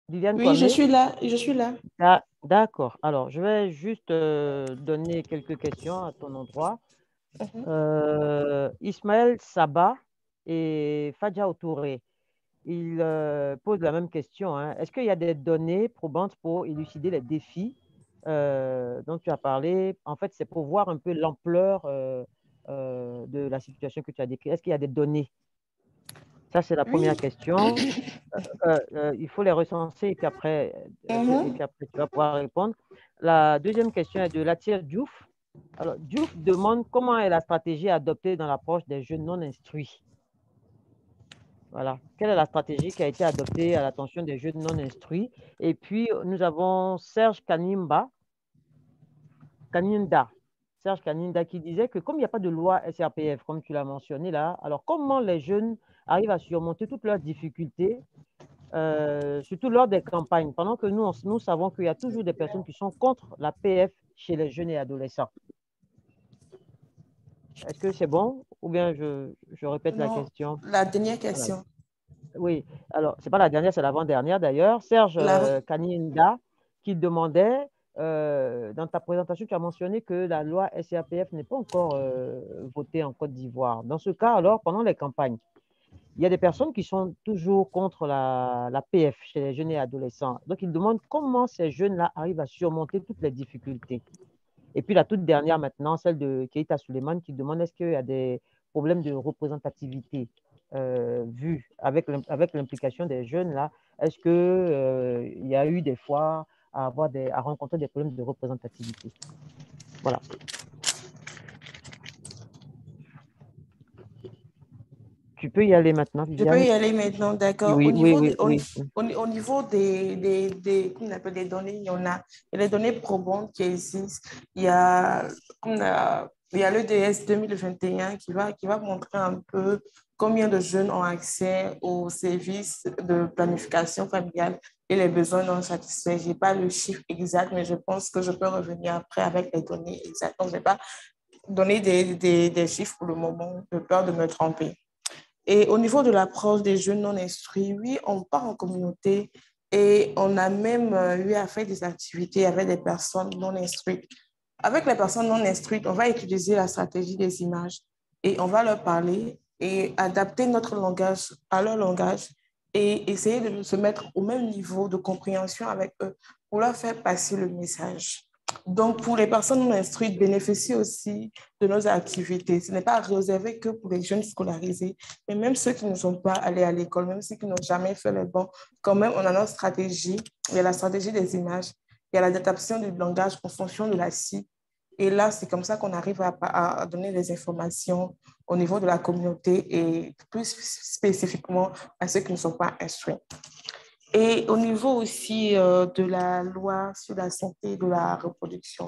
Viviane oui, Kwame? Je suis là. Ah, d'accord. Alors, je vais juste donner quelques questions à ton endroit. Ismaël Saba et Fadja Outouré, ils posent la même question. Hein. Est-ce qu'il y a des données probantes pour élucider les défis dont tu as parlé? En fait, c'est pour voir un peu l'ampleur de la situation que tu as décrite. Est-ce qu'il y a des données? Ça, c'est la première question. Il faut les recenser et puis après, tu vas pouvoir répondre. La deuxième question est de Latir Diouf. Alors, Diouf demande comment est la stratégie adoptée dans l'approche des jeunes non instruits. Voilà. Quelle est la stratégie qui a été adoptée à l'attention des jeunes non instruits? Et puis, nous avons Serge Kaninda qui disait que comme il n'y a pas de loi SRPF, comme tu l'as mentionné là, alors comment les jeunes arrivent à surmonter toutes leurs difficultés, surtout lors des campagnes, pendant que nous savons qu'il y a toujours des personnes qui sont contre la PF chez les jeunes et adolescents. Est-ce que c'est bon ou bien je répète la question? La dernière question. Voilà. Oui, alors, ce n'est pas la dernière, c'est l'avant-dernière d'ailleurs. Serge Kaninda qui demandait, dans ta présentation, tu as mentionné que la loi SRPF n'est pas encore votée en Côte d'Ivoire. Dans ce cas, alors, pendant les campagnes, il y a des personnes qui sont toujours contre la PF chez les jeunes et adolescents. Donc, ils demandent comment ces jeunes-là arrivent à surmonter toutes les difficultés. Et puis, la toute dernière maintenant, celle de Keita Suleiman qui demande est-ce qu'il y a des problèmes de représentativité vus avec l'implication des jeunes là. Est-ce qu'il y a eu des fois à rencontrer des problèmes de représentativité? Voilà. Tu peux y aller maintenant, Viviane. Je peux y aller maintenant, d'accord. Oui, au niveau des données, il y a les données probantes qui existent. Il y a l'EDS 2021 qui va montrer un peu combien de jeunes ont accès aux services de planification familiale et les besoins non satisfaits. Je n'ai pas le chiffre exact, mais je pense que je peux revenir après avec les données exactes. Donc, je ne vais pas donner des chiffres pour le moment, de peur de me tromper. Et au niveau de l'approche des jeunes non instruits, oui, on part en communauté Et on a même eu à faire des activités avec des personnes non instruites. Avec les personnes non instruites, on va utiliser la stratégie des images et on va leur parler et adapter notre langage à leur langage et essayer de se mettre au même niveau de compréhension avec eux pour leur faire passer le message. Donc, pour les personnes non instruites, bénéficient aussi de nos activités. Ce n'est pas réservé que pour les jeunes scolarisés, mais même ceux qui ne sont pas allés à l'école, même ceux qui n'ont jamais fait le banc, quand même, on a notre stratégie. Il y a la stratégie des images, il y a l'adaptation du langage en fonction de la cible. Et là, c'est comme ça qu'on arrive à donner des informations au niveau de la communauté et plus spécifiquement à ceux qui ne sont pas instruits. Et au niveau aussi de la loi sur la santé de la reproduction,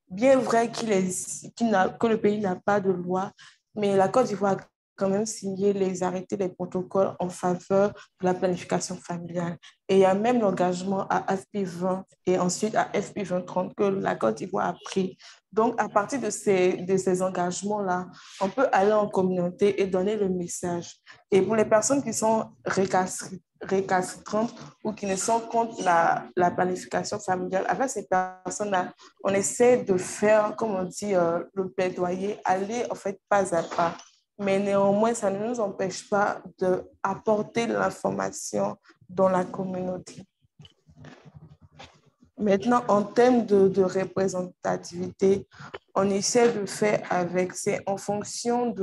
bien vrai que le pays n'a pas de loi, mais la Côte d'Ivoire a quand même signé les arrêtés, les protocoles en faveur de la planification familiale. Et il y a même l'engagement à FP20 et ensuite à FP2030 que la Côte d'Ivoire a pris. Donc, à partir de ces engagements-là, on peut aller en communauté et donner le message. Et pour les personnes qui sont récalcitrantes ou qui ne sont contre la planification familiale, avec ces personnes-là, on essaie de faire, comme on dit, le plaidoyer, aller en fait pas à pas. Mais néanmoins, ça ne nous empêche pas d'apporter l'information dans la communauté. Maintenant, en termes de représentativité, on essaie de faire avec, c'est en fonction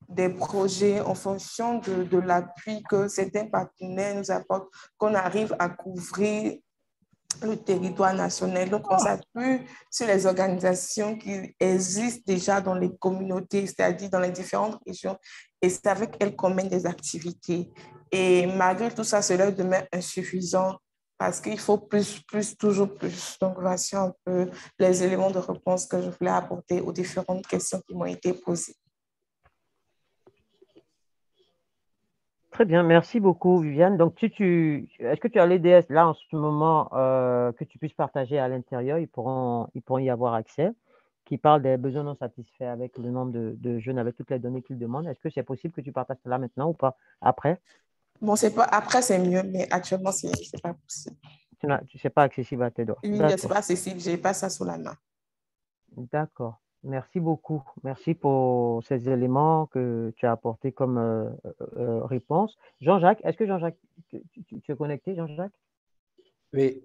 des projets, en fonction de l'appui que certains partenaires nous apportent, qu'on arrive à couvrir le territoire national. Donc, on s'appuie sur les organisations qui existent déjà dans les communautés, c'est-à-dire dans les différentes régions, et c'est avec elles qu'on mène des activités. Et malgré tout ça, cela demeure insuffisant parce qu'il faut plus, toujours plus. Donc, voici un peu les éléments de réponse que je voulais apporter aux différentes questions qui m'ont été posées. Très bien, merci beaucoup, Viviane. Donc, est-ce que tu as les DS là en ce moment que tu puisses partager à l'intérieur? Ils pourront y avoir accès, qui parlent des besoins non satisfaits avec le nombre de jeunes, avec toutes les données qu'ils demandent. Est-ce que c'est possible que tu partages cela maintenant ou pas après? Bon, après, c'est mieux, mais actuellement, ce n'est pas possible. C'est pas accessible à tes doigts. Oui, ce n'est pas accessible. Je n'ai pas ça sous la main. D'accord. Merci beaucoup. Merci pour ces éléments que tu as apportés comme réponse. Jean-Jacques, est-ce que Jean-Jacques, tu es connecté, Jean-Jacques? Oui,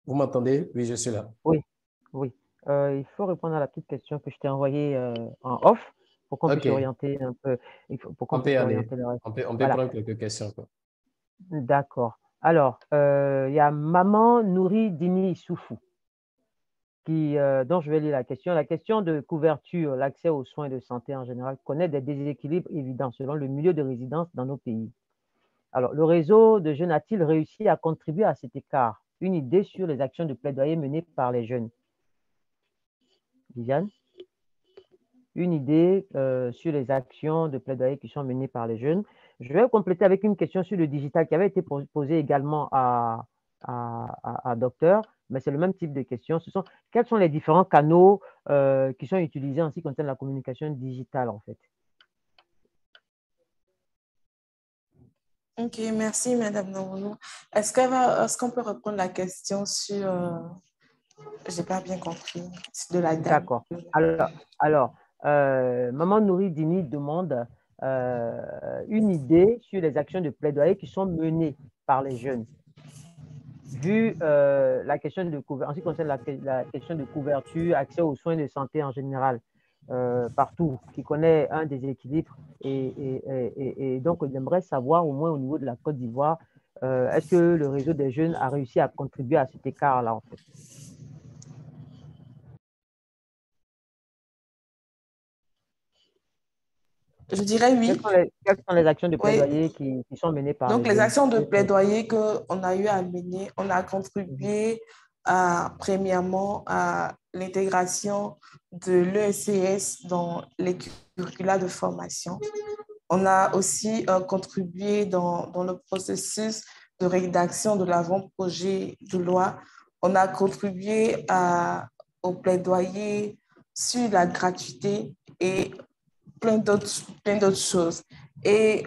vous m'entendez? Oui, je suis là. Oui, oui. Il faut répondre à la petite question que je t'ai envoyée en off pour qu'on puisse orienter un peu. On peut prendre quelques questions. D'accord. Alors, il y a Maman Nouri Dini Soufou dont je vais lire la question. La question de couverture, l'accès aux soins de santé en général connaît des déséquilibres évidents selon le milieu de résidence dans nos pays. Alors, le réseau de jeunes a-t-il réussi à contribuer à cet écart? Une idée sur les actions de plaidoyer menées par les jeunes. Viviane? Une idée sur les actions de plaidoyer qui sont menées par les jeunes. Je vais compléter avec une question sur le digital qui avait été posée également à Docteur, mais c'est le même type de question. Quels sont les différents canaux qui sont utilisés en ce qui concerne la communication digitale, en fait? Ok, merci, Madame Naounou. Est-ce qu'on peut reprendre la question sur... Je n'ai pas bien compris, de la dame. D'accord. Alors Maman Nouri Dini demande une idée sur les actions de plaidoyer qui sont menées par les jeunes. Vu la question de couverture, en ce qui concerne la question de couverture, accès aux soins de santé en général, partout, qui connaît un déséquilibre. Et donc, on aimerait savoir, au moins au niveau de la Côte d'Ivoire, est-ce que le réseau des jeunes a réussi à contribuer à cet écart-là, en fait? Je dirais oui. Quelles sont les actions de plaidoyer qui sont menées par les jeunes? Donc, les actions de plaidoyer qu'on a eu à mener, on a contribué premièrement à l'intégration de l'ESCS dans les curricula de formation. On a aussi contribué dans le processus de rédaction de l'avant-projet de loi. On a contribué au plaidoyer sur la gratuité et plein d'autres choses. Et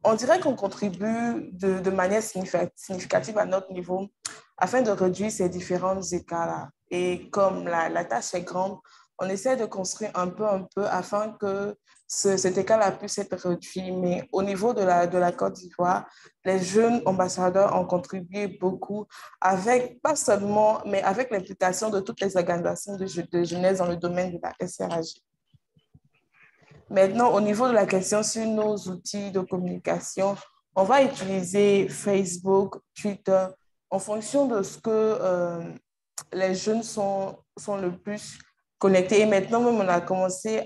on dirait qu'on contribue de manière significative à notre niveau afin de réduire ces différents écarts-là. Et comme la tâche est grande, on essaie de construire un peu afin que cet écart-là puisse être réduit. Mais au niveau de la Côte d'Ivoire, les jeunes ambassadeurs ont contribué beaucoup avec, pas seulement, mais avec l'implication de toutes les organisations de jeunesse dans le domaine de la SRAG. Maintenant, au niveau de la question sur nos outils de communication, on va utiliser Facebook, Twitter, en fonction de ce que les jeunes sont le plus connectés. Et maintenant, même, on a commencé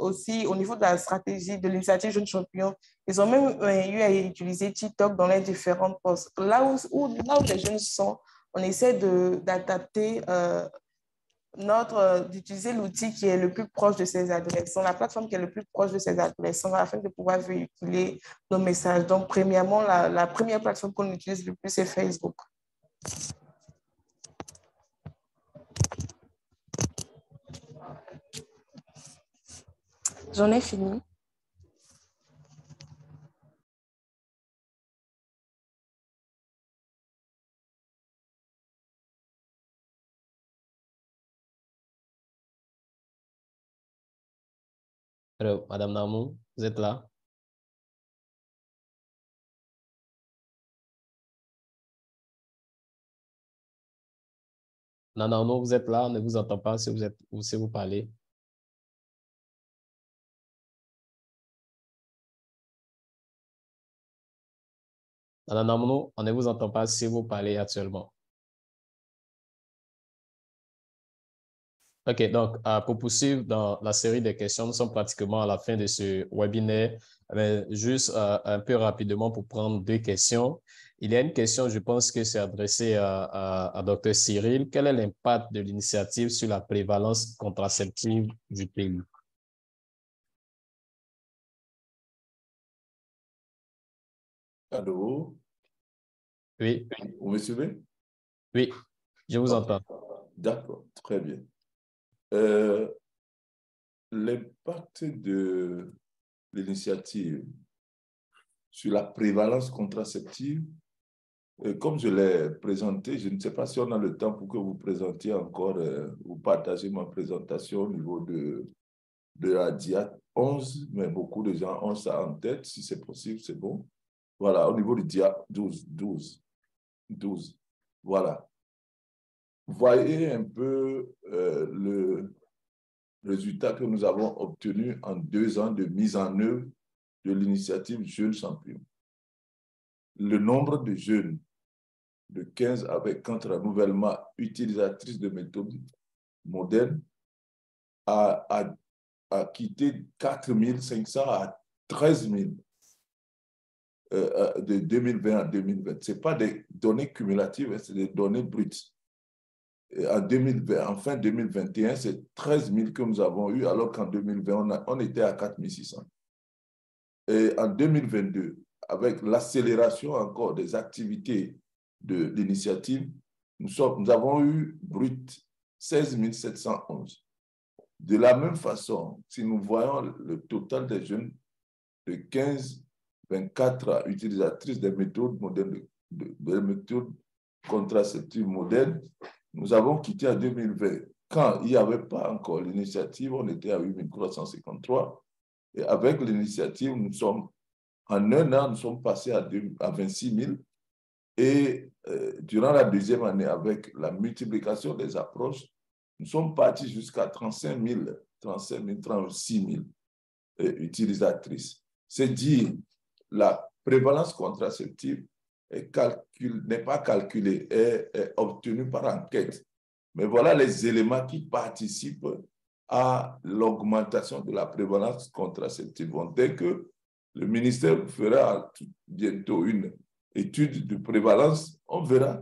aussi, au niveau de la stratégie de l'initiative Jeunes Champions, ils ont même eu à utiliser TikTok dans les différents posts. Là où les jeunes sont, on essaie d'adapter d'utiliser l'outil qui est le plus proche de ces adolescents, la plateforme qui est le plus proche de ces adolescents afin de pouvoir véhiculer nos messages. Donc, premièrement, la première plateforme qu'on utilise le plus, c'est Facebook. J'en ai fini. Alors, Madame Namou, vous êtes là? Non, vous êtes là, on ne vous entend pas si vous parlez. Madame Namou, on ne vous entend pas si vous parlez actuellement. OK, donc, pour poursuivre dans la série de questions, nous sommes pratiquement à la fin de ce webinaire. Mais juste un peu rapidement pour prendre 2 questions. Il y a une question, je pense que c'est adressé à Dr. Cyril. Quel est l'impact de l'initiative sur la prévalence contraceptive du pays? Allô? Oui. Vous me suivez? Oui, je vous entends. D'accord, très bien. L'impact de l'initiative sur la prévalence contraceptive, comme je l'ai présenté, je ne sais pas si on a le temps pour que vous présentiez encore, vous partagez ma présentation au niveau de la DIA 11, mais beaucoup de gens ont ça en tête. Si c'est possible, c'est bon. Voilà, au niveau du DIA 12. Voilà. Voyez un peu le résultat que nous avons obtenu en 2 ans de mise en œuvre de l'initiative Jeunes Champions. Le nombre de jeunes de 15 avec contre renouvellement utilisatrices de méthodes modernes a quitté 4 500 à 13 000 de 2020 à 2020. Ce n'est pas des données cumulatives, c'est des données brutes. En fin 2021, c'est 13 000 que nous avons eu, alors qu'en 2020, on était à 4 600. Et en 2022, avec l'accélération encore des activités de l'initiative, nous avons eu brut 16 711. De la même façon, si nous voyons le total des jeunes de 15-24 utilisatrices des méthodes modernes, des méthodes contraceptives modernes, nous avons quitté en 2020. Quand il n'y avait pas encore l'initiative, on était à 8 353. Et avec l'initiative, en 1 an, nous sommes passés à 26 000. Et durant la 2e année, avec la multiplication des approches, nous sommes partis jusqu'à 35 000, 36 000 utilisatrices. C'est dire, la prévalence contraceptive n'est pas calculée, est obtenue par enquête. Mais voilà les éléments qui participent à l'augmentation de la prévalence contraceptive. Dès que le ministère fera bientôt une étude de prévalence, on verra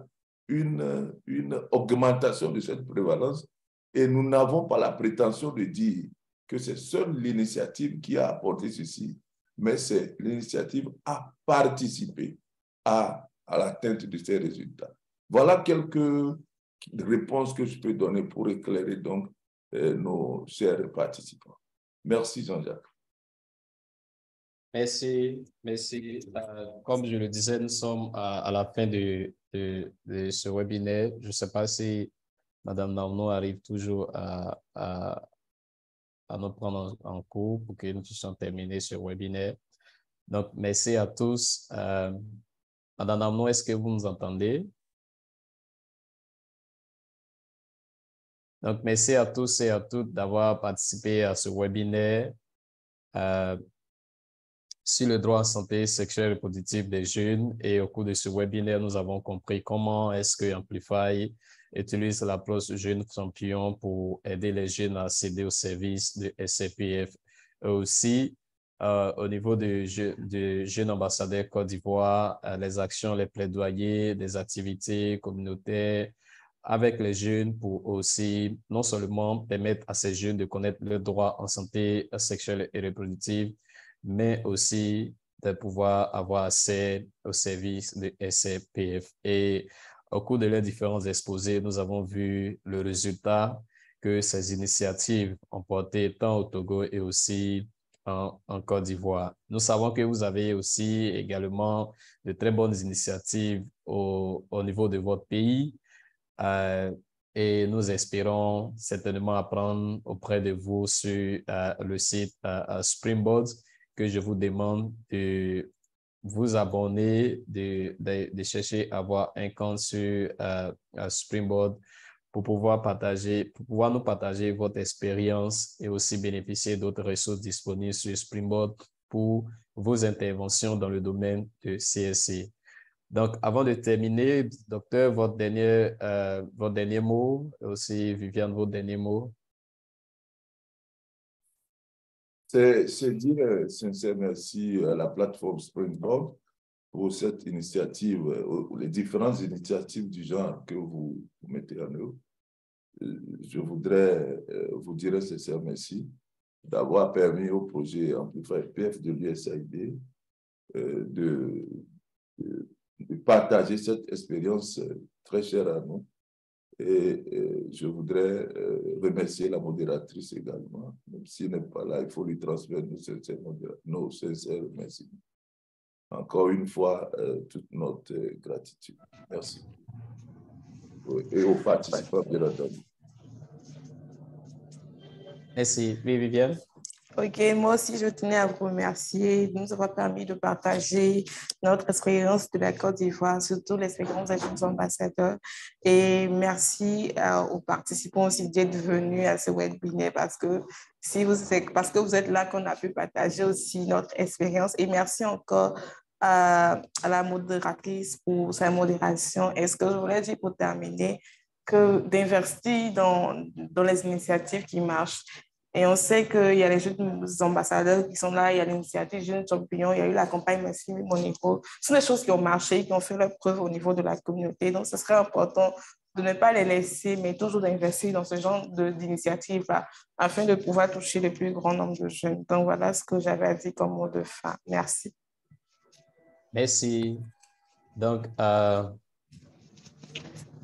une augmentation de cette prévalence. Et nous n'avons pas la prétention de dire que c'est seule l'initiative qui a apporté ceci, mais c'est l'initiative à participer à l'atteinte de ces résultats. Voilà quelques réponses que je peux donner pour éclairer donc nos chers participants. Merci Jean-Jacques. Merci, merci. Comme je le disais, nous sommes à la fin de ce webinaire. Je ne sais pas si Madame Naono arrive toujours à nous prendre en cours pour que nous puissions terminer ce webinaire. Donc, merci à tous. Madame Naono, est-ce que vous nous entendez? Donc, merci à tous et à toutes d'avoir participé à ce webinaire sur le droit en santé sexuelle et reproductive des jeunes. Et au cours de ce webinaire, nous avons compris comment est-ce que Amplify utilise l'approche Jeunes Champions pour aider les jeunes à accéder aux services de SCPF. Et aussi, au niveau de Jeunes Ambassadeurs Côte d'Ivoire, les actions, les plaidoyers, des activités communautaires avec les jeunes pour aussi non seulement permettre à ces jeunes de connaître leurs droits en santé sexuelle et reproductive, mais aussi de pouvoir avoir accès aux services de SCPF. Et au cours de leurs différents exposés, nous avons vu le résultat que ces initiatives ont porté tant au Togo et aussi en Côte d'Ivoire. Nous savons que vous avez aussi également de très bonnes initiatives au niveau de votre pays. Et nous espérons certainement apprendre auprès de vous sur le site Springboard, que je vous demande de vous abonner, de chercher à avoir un compte sur Springboard pour pouvoir nous partager votre expérience et aussi bénéficier d'autres ressources disponibles sur Springboard pour vos interventions dans le domaine de CSC. Donc, avant de terminer, docteur, votre dernier mot, aussi Viviane, votre dernier mot. C'est dire un sincère merci à la plateforme Springboard pour cette initiative, les différentes initiatives du genre que vous mettez en œuvre. Je voudrais vous dire un sincère merci d'avoir permis au projet Amplify PF de l'USAID de partager cette expérience très chère à nous. Et je voudrais remercier la modératrice également. Même s'il n'est pas là, il faut lui transmettre nos sincères remerciements. Encore une fois, toute notre gratitude. Merci. Et aux participants, bien entendu. Merci. Oui, Viviane. Ok, moi aussi, je tenais à vous remercier de nous avoir permis de partager notre expérience de la Côte d'Ivoire, surtout l'expérience des jeunes ambassadeurs. Et merci aux participants aussi d'être venus à ce webinaire parce que vous êtes là qu'on a pu partager aussi notre expérience. Et merci encore à la modératrice pour sa modération. Et ce que je voulais dire pour terminer, que d'investir dans les initiatives qui marchent. Et on sait qu'il y a les jeunes ambassadeurs qui sont là, il y a l'initiative Jeunes Champions, il y a eu la campagne Merci Monaco. Ce sont des choses qui ont marché, qui ont fait leur preuve au niveau de la communauté. Donc, ce serait important de ne pas les laisser, mais toujours d'investir dans ce genre d'initiative-là afin de pouvoir toucher le plus grand nombre de jeunes. Donc, voilà ce que j'avais à dire comme mot de fin. Merci. Merci. Donc,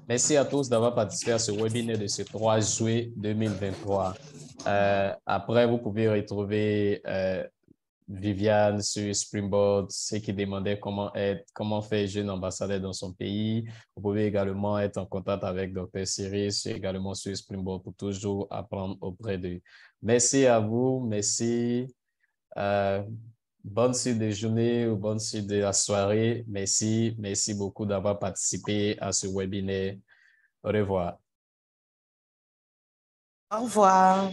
merci à tous d'avoir participé à ce webinaire de ce 3 juillet 2023. Après, vous pouvez retrouver Viviane sur Springboard, ceux qui demandaient comment faire jeune ambassadeur dans son pays. Vous pouvez également être en contact avec Dr. Cyrus, également sur Springboard pour toujours apprendre auprès d'eux. Merci à vous, merci. Bonne suite de journée ou bonne suite de la soirée. Merci beaucoup d'avoir participé à ce webinaire. Au revoir. Au revoir.